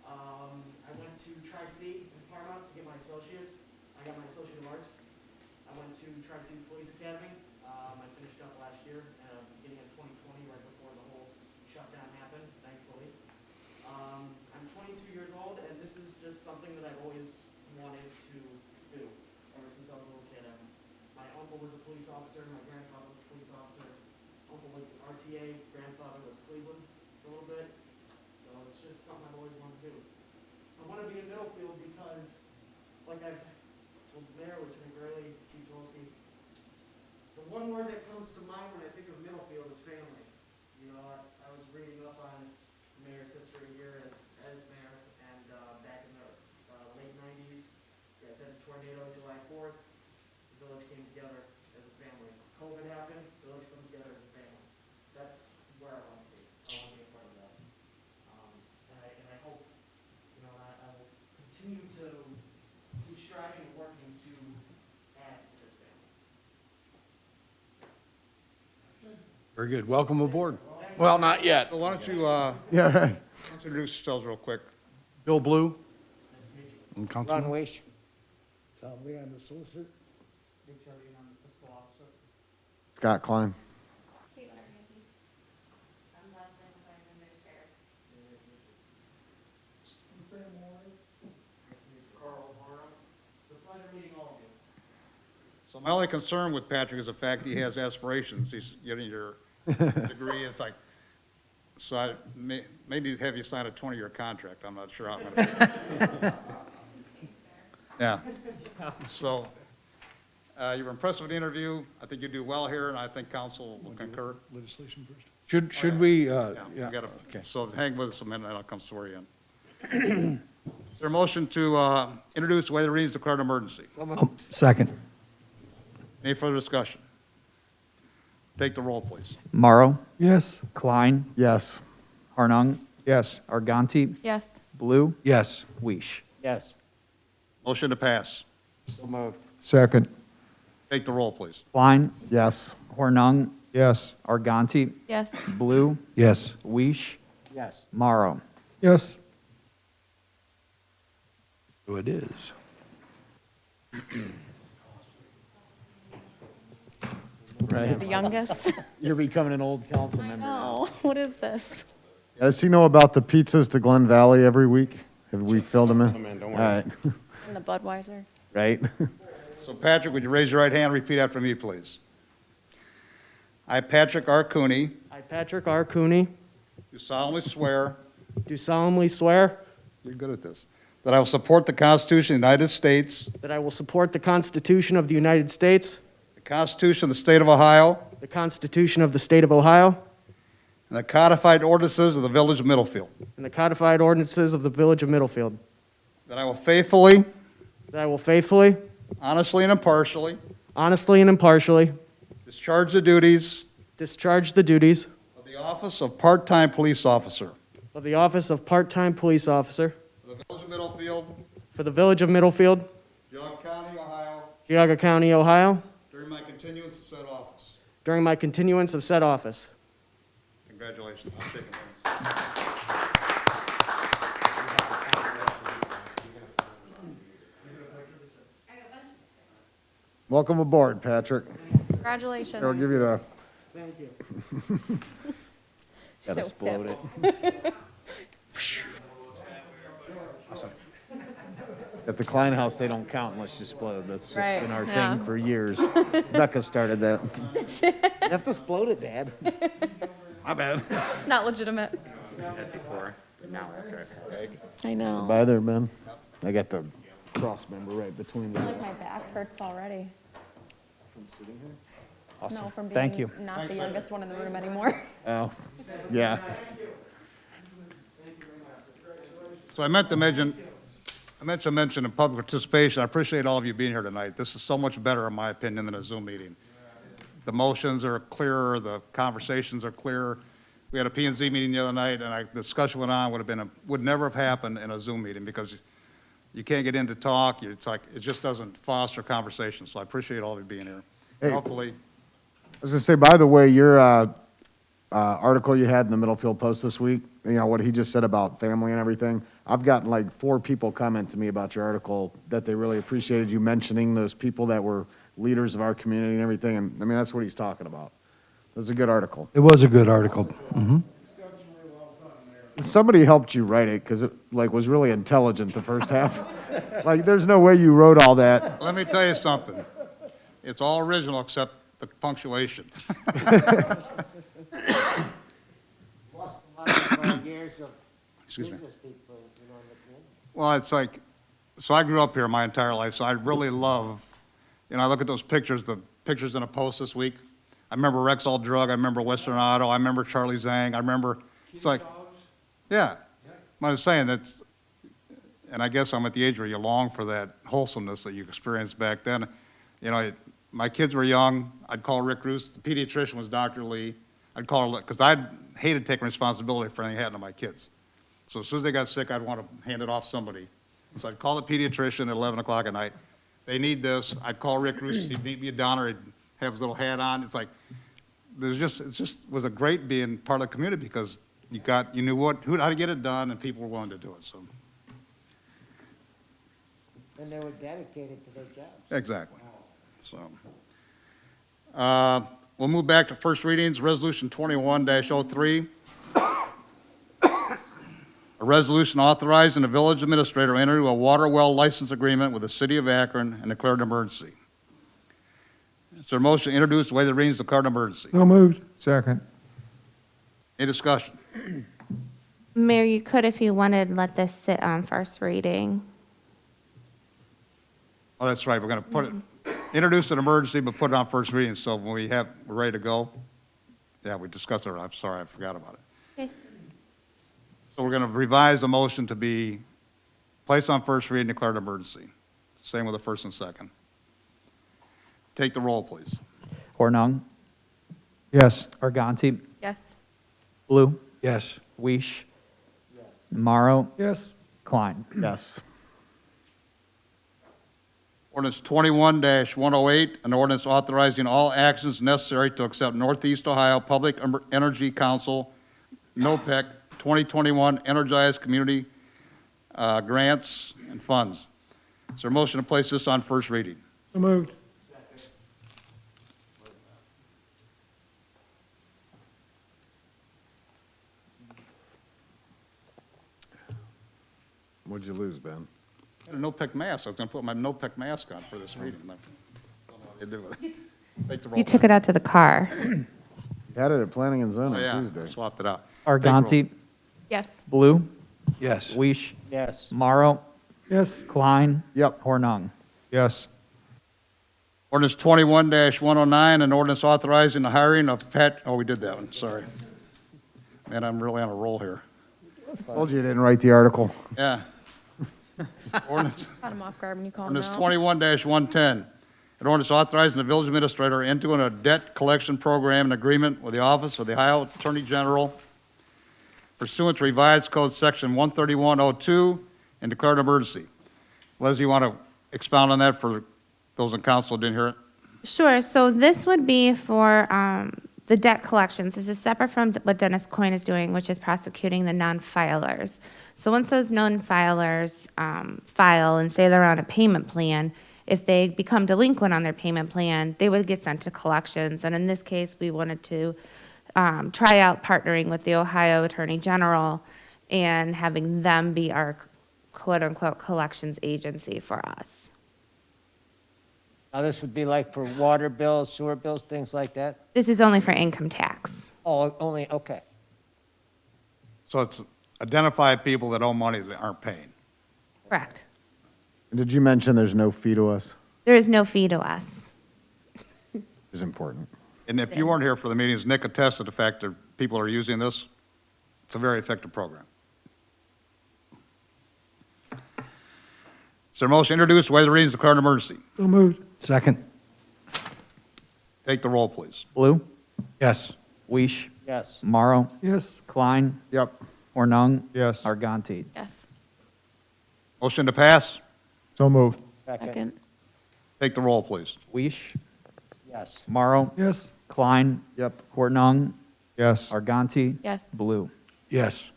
I went to Tri-C in Parma to get my associate's. I got my associate of arts. I went to Tri-C's Police Academy. I finished up last year, beginning of 2020, right before the whole shutdown happened, thankfully. I'm 22 years old, and this is just something that I've always wanted to do ever since I was a little kid. My uncle was a police officer, my grandfather was a police officer. Uncle was RTA, grandfather was Cleveland for a little bit. So it's just something I've always wanted to do. I want to be in Middlefield because, like I've told the mayor, Lieutenant Gurley, Chief Tolsky, the one word that comes to mind when I think of Middlefield is family. I was reading up on the mayor's history here as mayor, and back in the late 90s, you guys had a tornado July 4th, the village came together as a family. COVID happened, the village comes together as a family. That's where I want to be. I want to be a part of that. And I hope, I will continue to keep striving and working to Very good. Welcome aboard. Well, not yet. So why don't you, Yeah, right. introduce yourselves real quick? Bill Blue. And Ron Councilman. Weish. Tom Lee, I'm the solicitor. Scott Klein. So my only concern with Patrick is the fact he has aspirations. He's getting your degree. It's like, so maybe have you sign a 20-year contract. I'm not sure how I'm going to. Yeah. So you were impressed with the interview. I think you do well here, and I think council will concur. Legislation first. Should we, Yeah, yeah, you gotta, okay. so hang with us a minute, and I'll come swear you in. Is there a motion to introduce the way the readings declared emergency? Second. Any further discussion? Take the roll, please. Morrow, Yes. Klein, Yes. Harnung, Yes. Arganti, Yes. Blue, Yes. Weish. Yes. Motion to pass. So moved. Second. Take the roll, please. Klein, Yes. Hornung, Yes. Arganti, Yes. Blue, Yes. Weish, Yes. Morrow. Yes. So it is. The youngest. You're becoming an old council member. No, what is this? Does he know about the pizzas to Glen Valley every week? Have we filled them in? Come in, don't All worry. right, And the Budweiser? right? So Patrick, would you raise your right hand and repeat after me, please? I, Patrick R. Cooney, I, Patrick R. Cooney, do solemnly swear, do solemnly swear you're good at this, that I will support the Constitution of the United States, that I will support the Constitution of the United States, the Constitution of the State of Ohio, the Constitution of the State of Ohio, and the codified ordinances of the Village of Middlefield, and the codified ordinances of the Village of Middlefield, that I will faithfully, that I will faithfully, honestly, and impartially honestly, and impartially discharge the duties discharge the duties of the office of part-time police officer of the office of part-time police officer for the Village of Middlefield, for the Village of Middlefield, Geauga County, Ohio, Geauga County, Ohio, during my continuance in said office. during my continuance of said office. Congratulations. I'm shaking hands. Welcome aboard, Patrick. Congratulations. I'll give you the, Thank you. gotta So explode hip. it. At the Klein house, they don't count unless you explode. That's just Right, been our yeah. thing for years. Becca started that. You have to explode it, Dad. My bad. It's not legitimate. Had before, but now after. I know. Bye there, Ben. I got the cross member right between I feel the. like my back hurts already. From sitting here? No, from Thank being you. not the youngest one in the room anymore. Oh, yeah. So I meant to mention in public participation, I appreciate all of you being here tonight. This is so much better, in my opinion, than a Zoom meeting. The motions are clearer, the conversations are clearer. We had a P and Z meeting the other night, and the discussion went on, would never have happened in a Zoom meeting, because you can't get in to talk, it's like, it just doesn't foster conversation, so I appreciate all of you being here. Hey. Hopefully, I was gonna say, by the way, your article you had in the Middlefield Post this week, you know, what he just said about family and everything, I've gotten like 4 people comment to me about your article that they really appreciated you mentioning those people that were leaders of our community and everything, and I mean, that's what he's talking about. It was a good article. It was a good article. Mm-hmm. Somebody helped you write it, because it like was really intelligent the first half. Like, there's no way you wrote all that. let me tell you something. It's all original except the punctuation. Plus a lot of years of Excuse me. business people, you know, in the community. Well, it's like, so I grew up here my entire life, so I really love, I look at those pictures, the pictures in a post this week. I remember Rexall Drug, I remember Western Auto, I remember Charlie Zhang, I remember, it's like, yeah. I was saying that's, and I guess I'm at the age where you long for that wholesomeness that you experienced back then. My kids were young, I'd call Rick Roos, the pediatrician was Dr. Lee. I'd call her, because I hated taking responsibility for anything happened to my kids. So as soon as they got sick, I'd want to hand it off to somebody. So I'd call the pediatrician at 11 o'clock at night. They need this. I'd call Rick Roos. He'd meet me at Donner. He'd have his little hat on. It's like, it just was a great being part of the community because you knew how to get it done and people were willing to do it, so. And they were dedicated to their jobs. Exactly. So, we'll move back to first readings, Resolution 21-03. A resolution authorizing the village administrator to enter into a water well license agreement with the city of Akron and declare an emergency. Is there a motion to introduce the way the readings declare an emergency? So moved. Second. Any discussion? Mayor, you could, if you wanted, let this sit on first reading. Oh, that's right, we're going to put it, introduce an emergency, but put it on first reading, so when we're ready to go, yeah, we discussed it, I'm sorry, I forgot about it. Okay. So we're going to revise the motion to be placed on first reading, declared emergency. Same with the first and second. Take the roll, please. Hornung, Yes. Arganti, Yes. Blue, Yes. Weish, Morrow, Yes. Klein. Yes. Ordinance 21-108, an ordinance authorizing all actions necessary to accept Northeast Ohio Public Energy Council, NOPEC, 2021 Energized Community Grants and Funds. Is there a motion to place this on first reading? So moved. What'd you lose, Ben? I had a NOPEC mask. I was going to put my NOPEC mask on for this reading. I don't know what to do with it. Take the roll. You took it out to the car. You had it at Planning and Oh, Zoning yeah, Tuesday. swapped it out. Take the roll. Arganti, Yes. Blue, Yes. Weish, Yes. Morrow, Yes. Klein, Yep. Hornung. Yes. Ordinance 21-109, an ordinance authorizing the hiring of we did that one, sorry. Man, I'm really on a roll here. Told you didn't write the article. Yeah. Ordinance Caught him off guard when you called him Ordinance out. 21-110, an ordinance authorizing the village administrator into a debt collection program and agreement with the Office of the Ohio Attorney General pursuant to revised code section 13102 and declare an emergency. Leslie, you want to expound on that for those in council who didn't hear it? Sure, so this would be for the debt collections. This is separate from what Dennis Coyne is doing, which is prosecuting the non-filers. So once those non-filers file and say they're on a payment plan, if they become delinquent on their payment plan, they would get sent to collections. And in this case, we wanted to try out partnering with the Ohio Attorney General and having them be our quote-unquote collections agency for us. Now, this would be like for water bills, sewer bills, things like that? This is only for income tax. Oh, only, okay. So it's identify people that owe money that aren't paying. Correct. Did you mention there's no fee to us? There is no fee to us. Is important. And if you weren't here for the meetings, Nick attested to the fact that people are using this. It's a very effective program. Is there a motion introduced, waive the readings, declare an emergency? So moved. Second. Take the roll, please. Blue, Yes. Weish, Yes. Morrow, Yes. Klein, Yep. Hornung. Yes. Arganti. Yes. Motion to pass? So moved. Second. Take the roll, please. Weish, Yes. Morrow, Yes. Klein, Yep. Hornung, Yes. Arganti. Yes. Blue. Yes.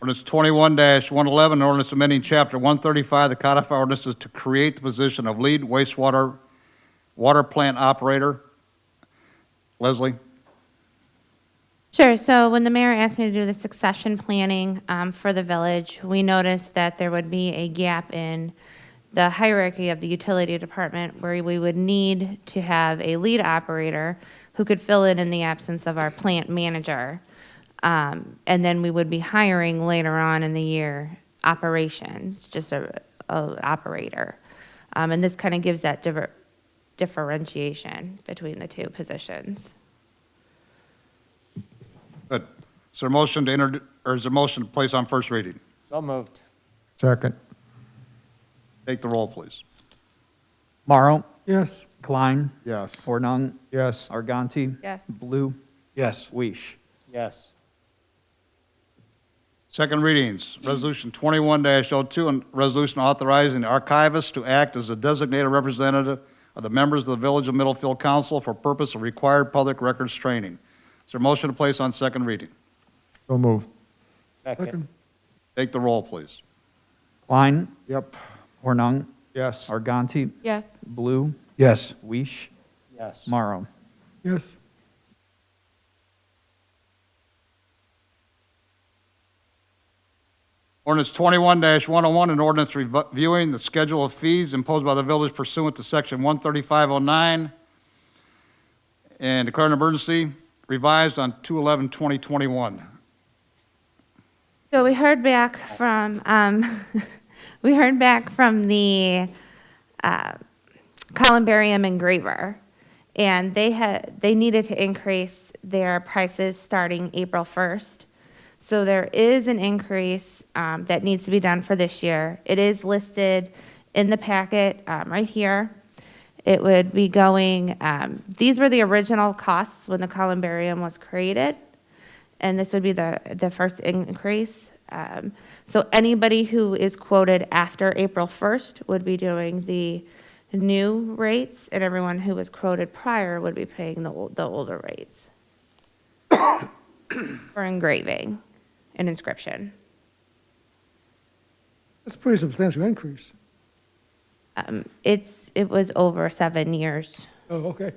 Ordinance 21-111, an ordinance amending Chapter 135 of the codified ordinances to create the position of lead wastewater water plant operator. Leslie? Sure, so when the mayor asked me to do the succession planning for the village, we noticed that there would be a gap in the hierarchy of the utility department where we would need to have a lead operator who could fill in the absence of our plant manager. And then we would be hiring later on in the year operations, just a operator. And this kind of gives that differentiation between the two positions. Good. Is there a motion to introduce, or is there a motion to place on first reading? So moved. Second. Take the roll, please. Morrow, Yes. Klein, Yes. Hornung, Yes. Arganti. Yes. Blue, Yes. Weish. Yes. Second readings, Resolution 21-02, and resolution authorizing the archivist to act as a designated representative of the members of the Village of Middlefield Council for purpose of required public records training. Is there a motion to place on second reading? So moved. Second. Take the roll, please. Klein, Yep. Hornung, Yes. Arganti, Yes. Blue, Yes. Weish, Yes. Morrow. Yes. Ordinance 21-101, an ordinance reviewing the schedule of fees imposed by the village pursuant to Section 13509 and declaring an emergency, revised on 2/11/2021. So we heard back from, we heard back from the columbarium engraver, and they needed to increase their prices starting April 1st. So there is an increase that needs to be done for this year. It is listed in the packet right here. It would be going, these were the original costs when the columbarium was created, and this would be the first increase. So anybody who is quoted after April 1st would be doing the new rates, and everyone who was quoted prior would be paying the older rates for engraving and inscription. That's a pretty substantial increase. It was over 7 years. Oh, okay.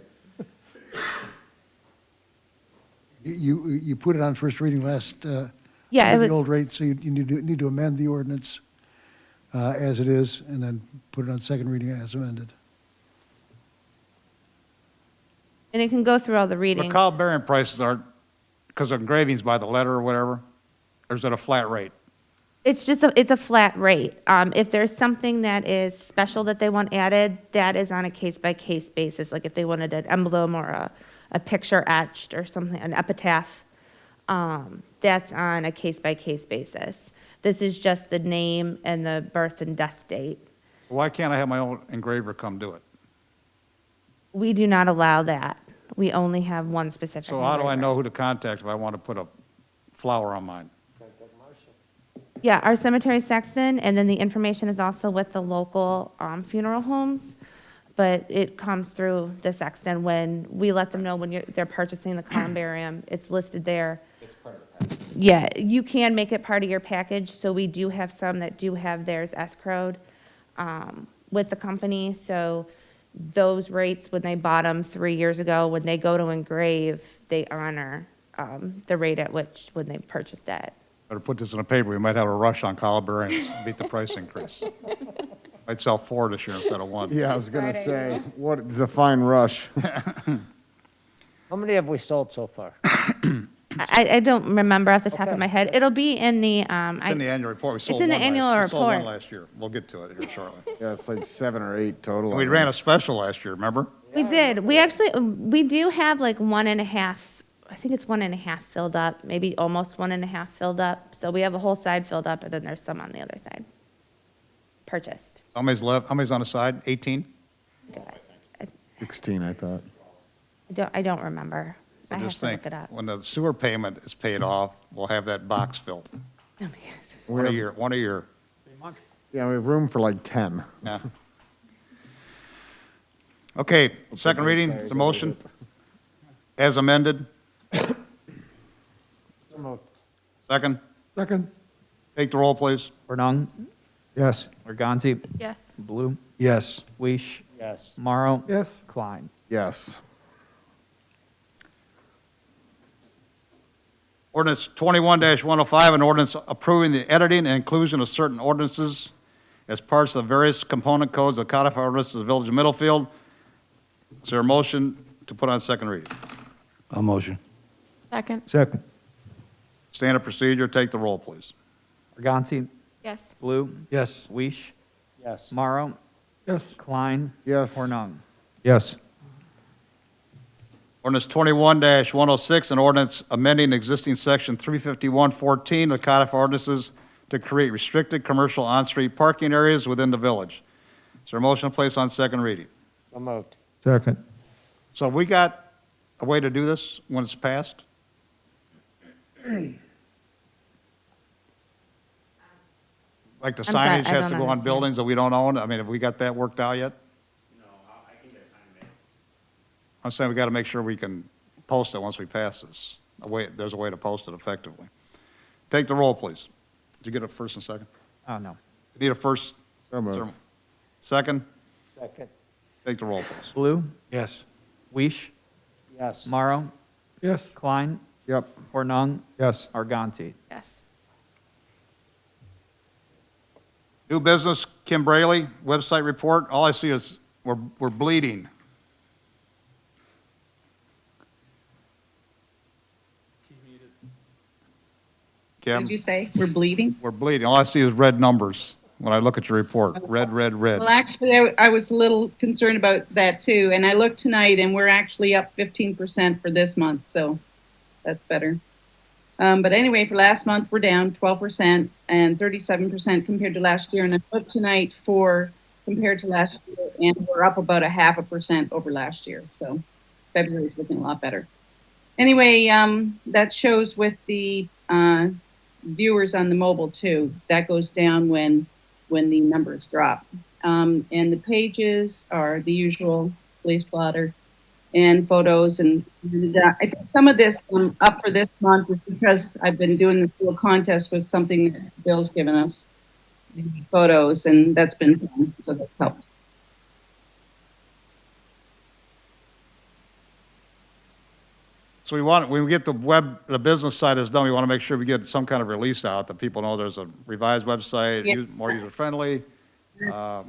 You put it on first reading last, Yeah, it under was, the old rate, so you need to amend the ordinance as it is, and then put it on second reading as amended. and it can go through all the The readings. columbarium prices are, because of engravings by the letter or whatever, or is it a flat rate? It's just it's a flat rate. If there's something that is special that they want added, that is on a case-by-case basis, like if they wanted an emblem or a picture etched or something, an epitaph, that's on a case-by-case basis. This is just the name and the birth and death date. Why can't I have my own engraver come do it? We do not allow that. We only have one specific. So how do I engraver. know who to contact if I want to put a flower on mine? Yeah, our cemetery sexton, and then the information is also with the local funeral homes, but it comes through the sexton when we let them know when they're purchasing the columbarium. It's listed there. It's part of the package. Yeah, you can make it part of your package, so we do have some that do have theirs escrowed with the company, so those rates, when they bought them 3 years ago, when they go to engrave, they honor the rate at which, when they purchased it. Better put this in a paper, we might have a rush on columbariums, beat the price increase. I'd sell 4 this year instead of 1. Yeah, I was gonna say, what is a fine rush? How many have we sold so far? I don't remember off the top of Okay. my head. It'll be in the, It's in the annual report, we sold in the one annual last, we sold one report. last year. We'll get to it here shortly. Yeah, it's like 7 or 8 total. We ran a special last year, remember? We did. We do have like 1.5, I think it's 1.5 filled up, maybe almost 1.5 filled up. So we have a whole side filled up, and then there's some on the other side. Purchased. How many's left, how many's on the side? 18? 16, I thought. I don't remember. I So have just to think, look it up. when the sewer payment is paid off, we'll have that box filled. Oh my God. One a year, one a year. Yeah, we have room for like 10. Yeah. Okay, second reading, is the motion as amended. So moved. Second, Second. take the roll, please. Hornung, Yes. Arganti, Yes. Blue, Yes. Weish, Yes. Morrow, Yes. Klein. Yes. Ordinance 21-105, an ordinance approving the editing and inclusion of certain ordinances as parts of the various component codes of the codified ordinances of the Village of Middlefield. Is there a motion to put on second reading? A motion. Second. Second. Standard procedure, take the roll, please. Arganti, Yes. Blue, Yes. Weish, Yes. Morrow, Yes. Klein, Yes. Hornung. Yes. Ordinance 21-106, an ordinance amending existing section 351-14 of the codified ordinances to create restricted commercial on-street parking areas within the village. Is there a motion to place on second reading? So moved. Second. So we got a way to do this when it's passed? Like the I'm sorry, signage I has don't to go on understand. buildings that we don't own? I mean, have we got that worked out yet? No, I can get signage I'm saying we got to make sure we can post it once we pass this. There's a way to post it effectively. Take the roll, please. Did you get a first and second? Oh, no. Need a first? So moved. Second? Second, Take the roll, please. Blue, Yes. Weish, yes. Morrow, Yes. Klein, Yep. Hornung, Yes. Arganti. Yes. New business, Kim Braley, website report. All I see is we're bleeding. What Kim, did you say? We're bleeding? we're bleeding. All I see is red numbers when I look at your report. Red, red, red. Well, actually, I was a little concerned about that too, and I looked tonight, and we're actually up 15% for this month, so that's better. But anyway, for last month, we're down 12% and 37% compared to last year, and I looked tonight for compared to last year, and we're up about 0.5% over last year, so February is looking a lot better. Anyway, that shows with the viewers on the mobile too. That goes down when the numbers drop. And the pages are the usual police blotter and photos. And I think some of this up for this month is because I've been doing this little contest with something that Bill's given us, the photos, and that's been fun, so that helps. So when we get the business side is done, we want to make sure we get some kind of release out that people know there's a revised website, Yeah. more user-friendly. I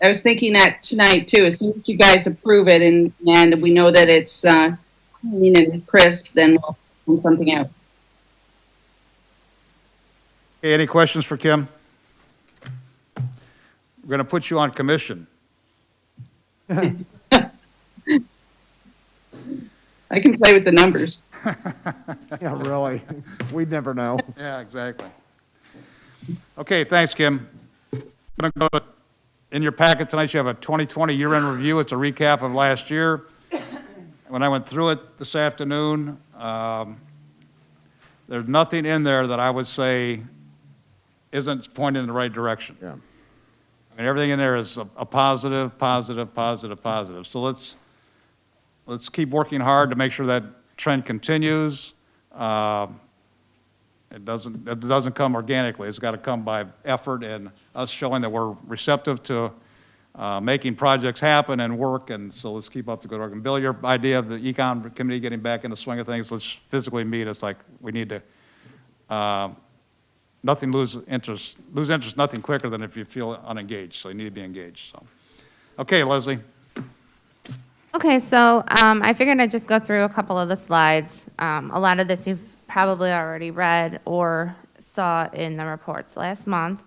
was thinking that tonight too. As soon as you guys approve it and we know that it's clean and crisp, then we'll send something out. Okay, any questions for Kim? We're going to put you on commission. I can play with the numbers. Yeah, really. We'd never know. Yeah, exactly. Okay, thanks, Kim. In your packet tonight, you have a 2020 year-end review. It's a recap of last year. When I went through it this afternoon, there's nothing in there that I would say isn't pointing in the right direction. Yeah. I mean, everything in there is a positive, positive, positive, positive. So let's keep working hard to make sure that trend continues. It doesn't come organically. It's got to come by effort and us showing that we're receptive to making projects happen and work. And so let's keep up the good work. And Bill, your idea of the econ committee getting back in the swing of things, let's physically meet. It's like we need to lose interest, nothing quicker than if you feel unengaged. So you need to be engaged. So, okay, Leslie. Okay, so I figured I'd just go through a couple of the slides. A lot of this you've probably already read or saw in the reports last month,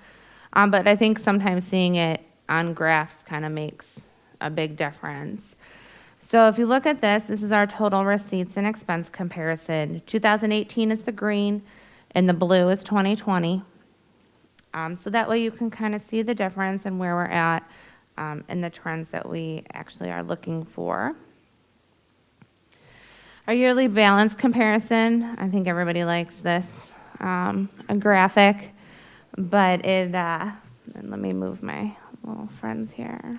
but I think sometimes seeing it on graphs kind of makes a big difference. So if you look at this is our total receipts and expense comparison. 2018 is the green, and the blue is 2020. So that way you can kind of see the difference and where we're at. And the trends that we actually are looking for. Our yearly balance comparison, I think everybody likes this, a graphic, but and let me move my little friends here.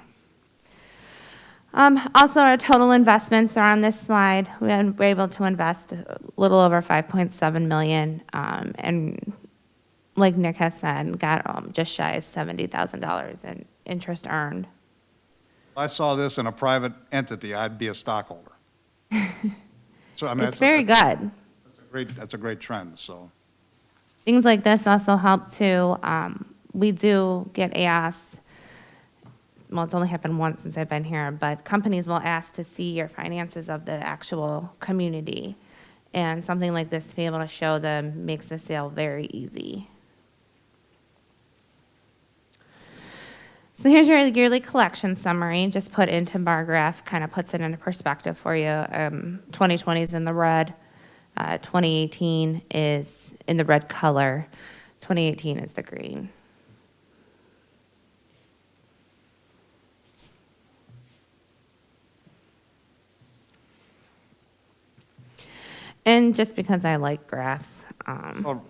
Also, our total investments are on this slide. We were able to invest a little over $5.7 million, and like Nick has said, got just shy of $70,000 in interest earned. If I saw this in a private entity, I'd be a stockholder. So I mean, It's very good. That's a great trend. So Things like this also help too. We do get asked, well, it's only happened once since I've been here, but companies will ask to see your finances of the actual community. And something like this to be able to show them makes the sale very easy. So here's your yearly collection summary, just put into bar graph, kind of puts it into perspective for you. 2020 is in the red, 2018 is in the red color, 2018 is the green. And just because I like graphs, well,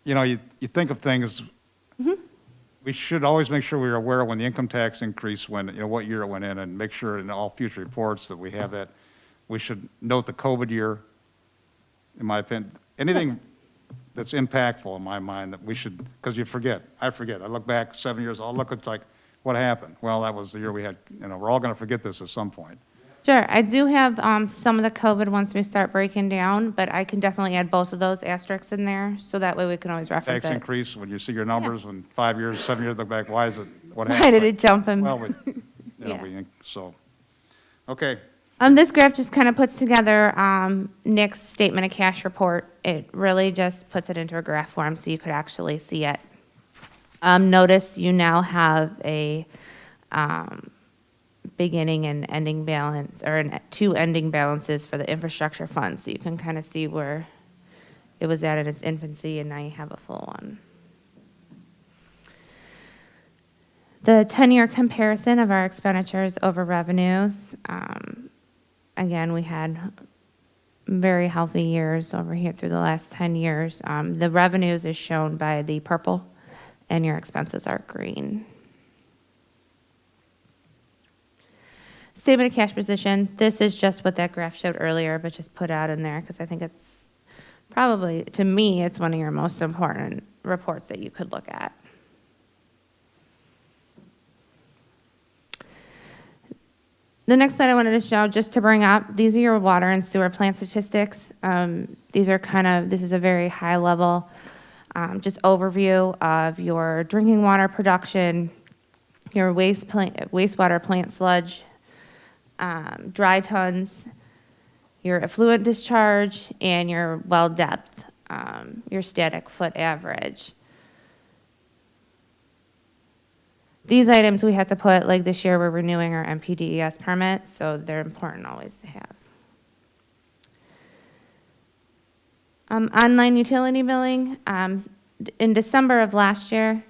you know, you think of things. we should always make sure we're aware when the income tax increase went, what year it went in, and make sure in all future reports that we have that. We should note the COVID year, in my opinion. Anything that's impactful in my mind that we should, because you forget. I forget. I look back 7 years, I'll look, it's like, what happened? Well, that was the year we had, we're all going to forget this at some point. Sure, I do have some of the COVID once we start breaking down, but I can definitely add both of those asterisks in there, so that way we can always reference Tax it. increase, when you see your numbers, in 5 years, 7 years, look back, why is it, what Why happened? did it jump in? Well, Yeah. Okay. This graph just kind of puts together Nick's statement of cash report. It really just puts it into a graph form so you could actually see it. Notice you now have a beginning and ending balance, or two ending balances for the infrastructure fund, so you can kind of see where it was at in its infancy, and now you have a full one. The 10-year comparison of our expenditures over revenues. Again, we had very healthy years over here through the last 10 years. The revenues is shown by the purple, and your expenses are green. Statement of cash position. This is just what that graph showed earlier, but just put out in there because I think it's probably, to me, it's one of your most important reports that you could look at. The next slide I wanted to show, just to bring up, these are your water and sewer plant statistics. This is a very high level, just overview of your drinking water production, your wastewater plant sludge, dry tons, your effluent discharge, and your well depth, your static foot average. These items we have to put, like this year we're renewing our MPDES permit, so they're important always to have. Online utility billing, in December of last year,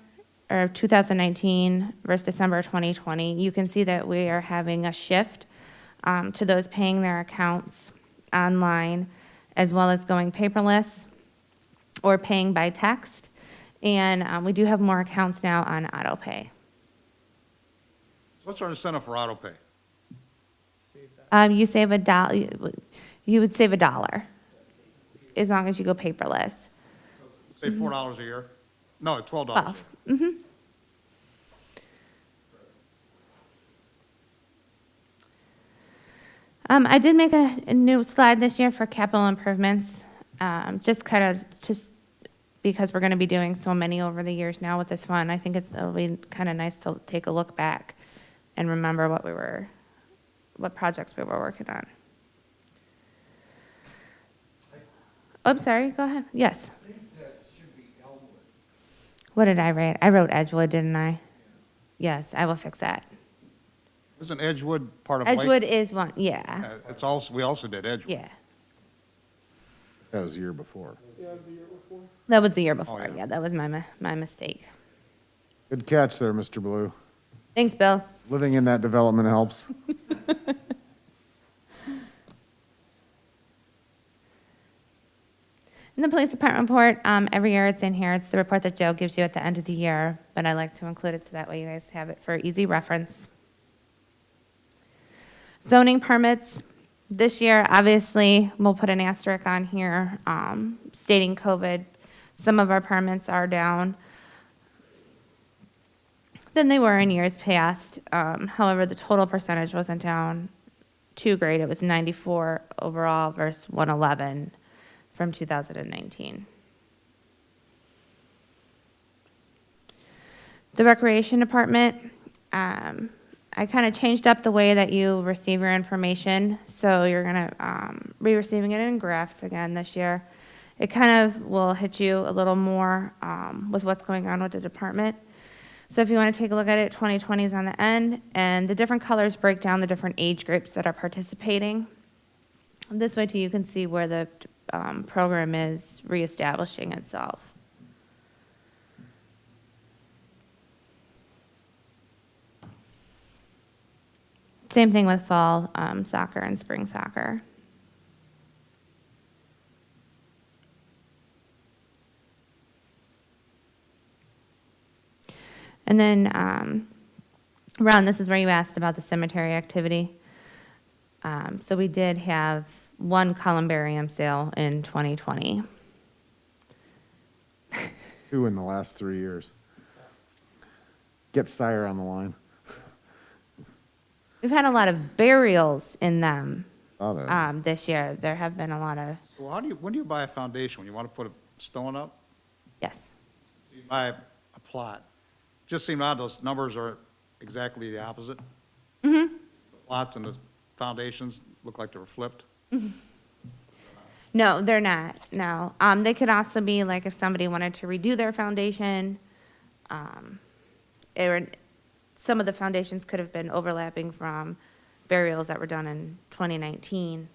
or 2019 versus December 2020, you can see that we are having a shift to those paying their accounts online, as well as going paperless or paying by text. And we do have more accounts now on auto pay. What's our incentive for auto pay? You save $1. You would save $1 as long as you go paperless. Say $4 a year? No, it's $12 a Well, year. I did make a new slide this year for capital improvements, just because we're going to be doing so many over the years now with this fund. I think it'll be kind of nice to take a look back and remember what projects we were working on. Oh, I'm sorry, go ahead. Yes. I think that should be Elmwood. What did I write? I wrote Edgewood, didn't I? Yes, I will fix that. Isn't Edgewood part of Lake? Edgewood is one, yeah, It's also, we also did Edgewood. yeah. That was the year before. That was the year before, yeah. yeah, that was my mistake. Good catch there, Mr. Blue. Thanks, Bill. Living in that development helps. In the police department report, every year it's in here. It's the report that Joe gives you at the end of the year, but I like to include it so that way you guys have it for easy reference. Zoning permits. This year, obviously, we'll put an asterisk on here stating COVID. Some of our permits are down than they were in years past. However, the total percentage wasn't down too great. It was 94 overall versus 111 from 2019. The recreation department, I kind of changed up the way that you receive your information. So you're gonna be receiving it in graphs again this year. It kind of will hit you a little more with what's going on with the department. So if you want to take a look at it, 2020 is on the end, and the different colors break down the different age groups that are participating. This way too, you can see where the program is reestablishing itself. Same thing with fall soccer and spring soccer. And then, Ron, this is where you asked about the cemetery activity. So we did have one columbarium sale in 2020. 2 in the last 3 years. Get Sire on the line. We've had a lot of burials in them Oh, there. this year. There have been a lot of, So when do you buy a foundation? When you want to put a stone up? yes. You buy a plot. Just seemed odd, those numbers are exactly the opposite. The plots and the foundations look like they were flipped. No, they're not, no. They could also be like if somebody wanted to redo their foundation, some of the foundations could have been overlapping from burials that were done in 2019.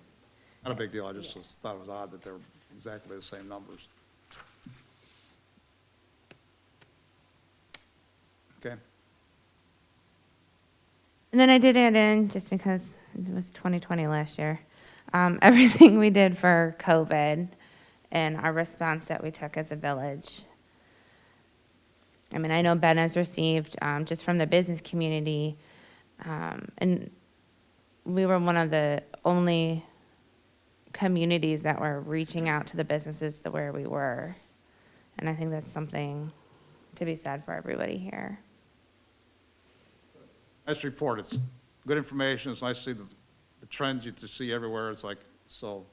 Not a big deal, I just thought it was odd that they were exactly the same numbers. Okay. And then I did add in, just because it was 2020 last year, everything we did for COVID and our response that we took as a village. I mean, I know Ben has received, just from the business community, and we were one of the only communities that were reaching out to the businesses to where we were. And I think that's something to be said for everybody here. Nice report, it's good information, it's nice to see the trends you to see everywhere, it's like, so.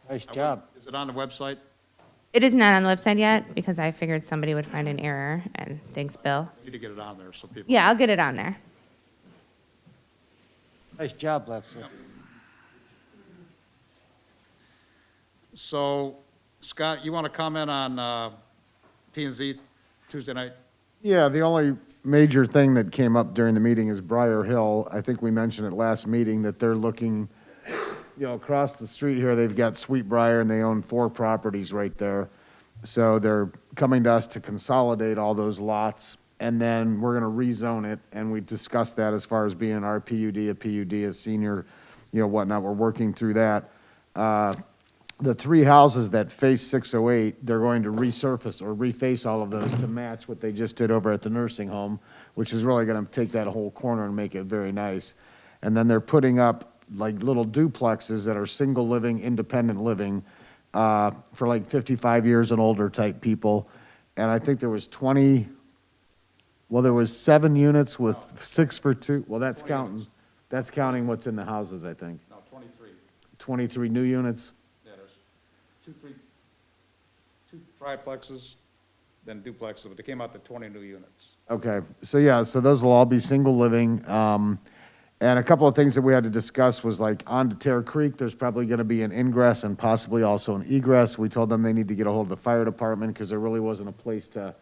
Nice job. Is it on the website? It is not on the website yet because I figured somebody would find an error, and thanks, Bill. Need to get it on there so people. Yeah, I'll get it on there. Nice job, Leslie. So, Scott, you want to comment on P and Z Tuesday night? Yeah, the only major thing that came up during the meeting is Briar Hill. I think we mentioned at last meeting that they're looking, across the street here, they've got Sweet Briar, and they own 4 properties right there. So they're coming to us to consolidate all those lots, and then we're gonna rezone it, and we discussed that as far as being our PUD, a PUD, a senior, whatnot. We're working through that. The 3 houses that face 608, they're going to resurface or reface all of those to match what they just did over at the nursing home, which is really gonna take that whole corner and make it very nice. And then they're putting up like little duplexes that are single living, independent living, for like 55 years and older type people. And I think there was 7 units with 6 for 2. Well, that's counting what's in the houses, I think. No, 23. 23 new units. Yeah, there's two triplexes, then duplexes, but they came out to 20 new units. Okay, so those will all be single living. And a couple of things that we had to discuss was like on to Terra Creek, there's probably gonna be an ingress and possibly also an egress. We told them they need to get a hold of the fire department because there really wasn't a place to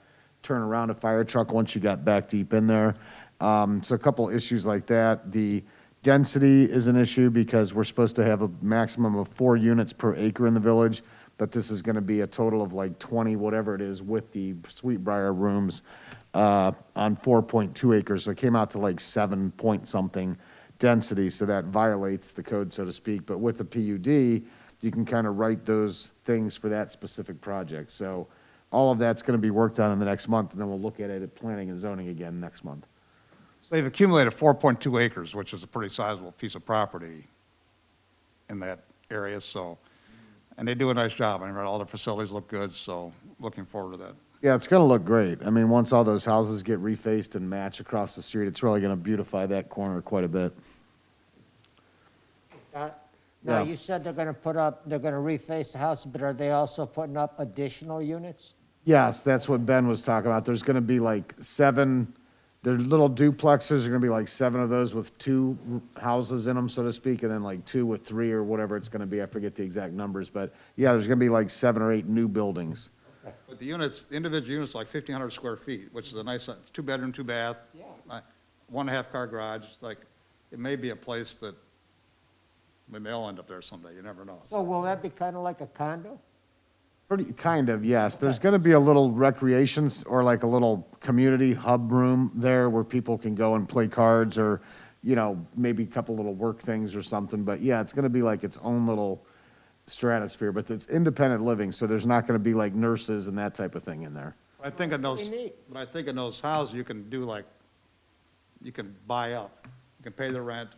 turn around a fire truck once you got back deep in there. So a couple issues like that. The density is an issue because we're supposed to have a maximum of 4 units per acre in the village, but this is gonna be a total of like 20, whatever it is, with the Sweetbriar rooms, on 4.2 acres. So it came out to like 7 point something density, so that violates the code, so to speak. But with the PUD, you can kind of write those things for that specific project. So all of that's gonna be worked on in the next month, and then we'll look at it at planning and zoning again next month. So they've accumulated 4.2 acres, which is a pretty sizable piece of property in that area, so, and they do a nice job. I mean, all their facilities look good, so looking forward to that. Yeah, it's gonna look great. I mean, once all those houses get refaced and match across the street, it's really gonna beautify that corner quite a bit. Scott, now, Yeah. you said they're gonna reface the house, but are they also putting up additional units? Yes, that's what Ben was talking about. There's gonna be like 7, they're little duplexes, are gonna be like 7 of those with 2 houses in them, so to speak, and then like 2 with 3 or whatever it's gonna be. I forget the exact numbers, but yeah, there's gonna be like 7 or 8 new buildings. But the individual units, like 1,500 square feet, which is a nice, 2-bedroom, 2-bath. Yeah. 1.5-car garage, like, it may be a place that, we may all end up there someday, you never know. So will that be kind of like a condo? Pretty, kind of, yes. There's gonna be a little or like a little community hub room there where people can go and play cards or, maybe a couple little work things or something. But yeah, it's gonna be like its own little stratosphere, but it's independent living, so there's not gonna be like nurses and that type of thing in there. I think in those, Pretty neat. but I think in those houses, you can do like, you can buy up. You can pay the rent.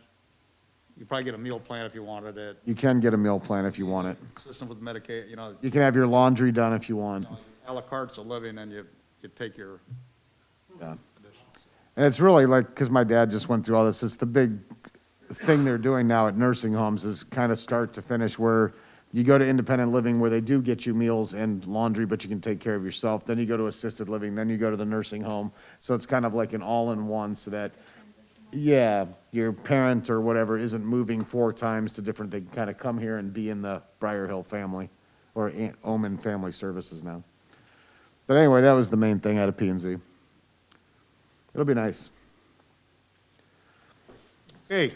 You probably get a meal plan if you wanted it. You can get a meal plan if you want it. System with Medicaid, you know, You can have your laundry done if you want. a la carte's a living, and you take your Yeah. additions. And it's really like, because my dad just went through all this, it's the big thing they're doing now at nursing homes is kind of start to finish where you go to independent living where they do get you meals and laundry, but you can take care of yourself. Then you go to assisted living, then you go to the nursing home. So it's kind of like an all-in-one so that, yeah, your parent or whatever isn't moving 4 times to different, they can kind of come here and be in the Briar Hill family or Omen Family Services now. But anyway, that was the main thing out of P&Z. It'll be nice. Okay,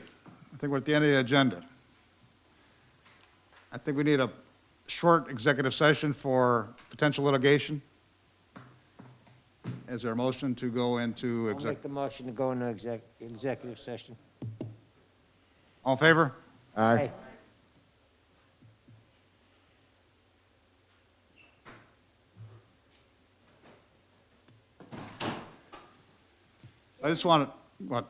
I think we're at the end of the agenda. I think we need a short executive session for potential litigation. Is there a motion to go into I'll make the motion to go into executive session. All in favor? Aye. I just want to,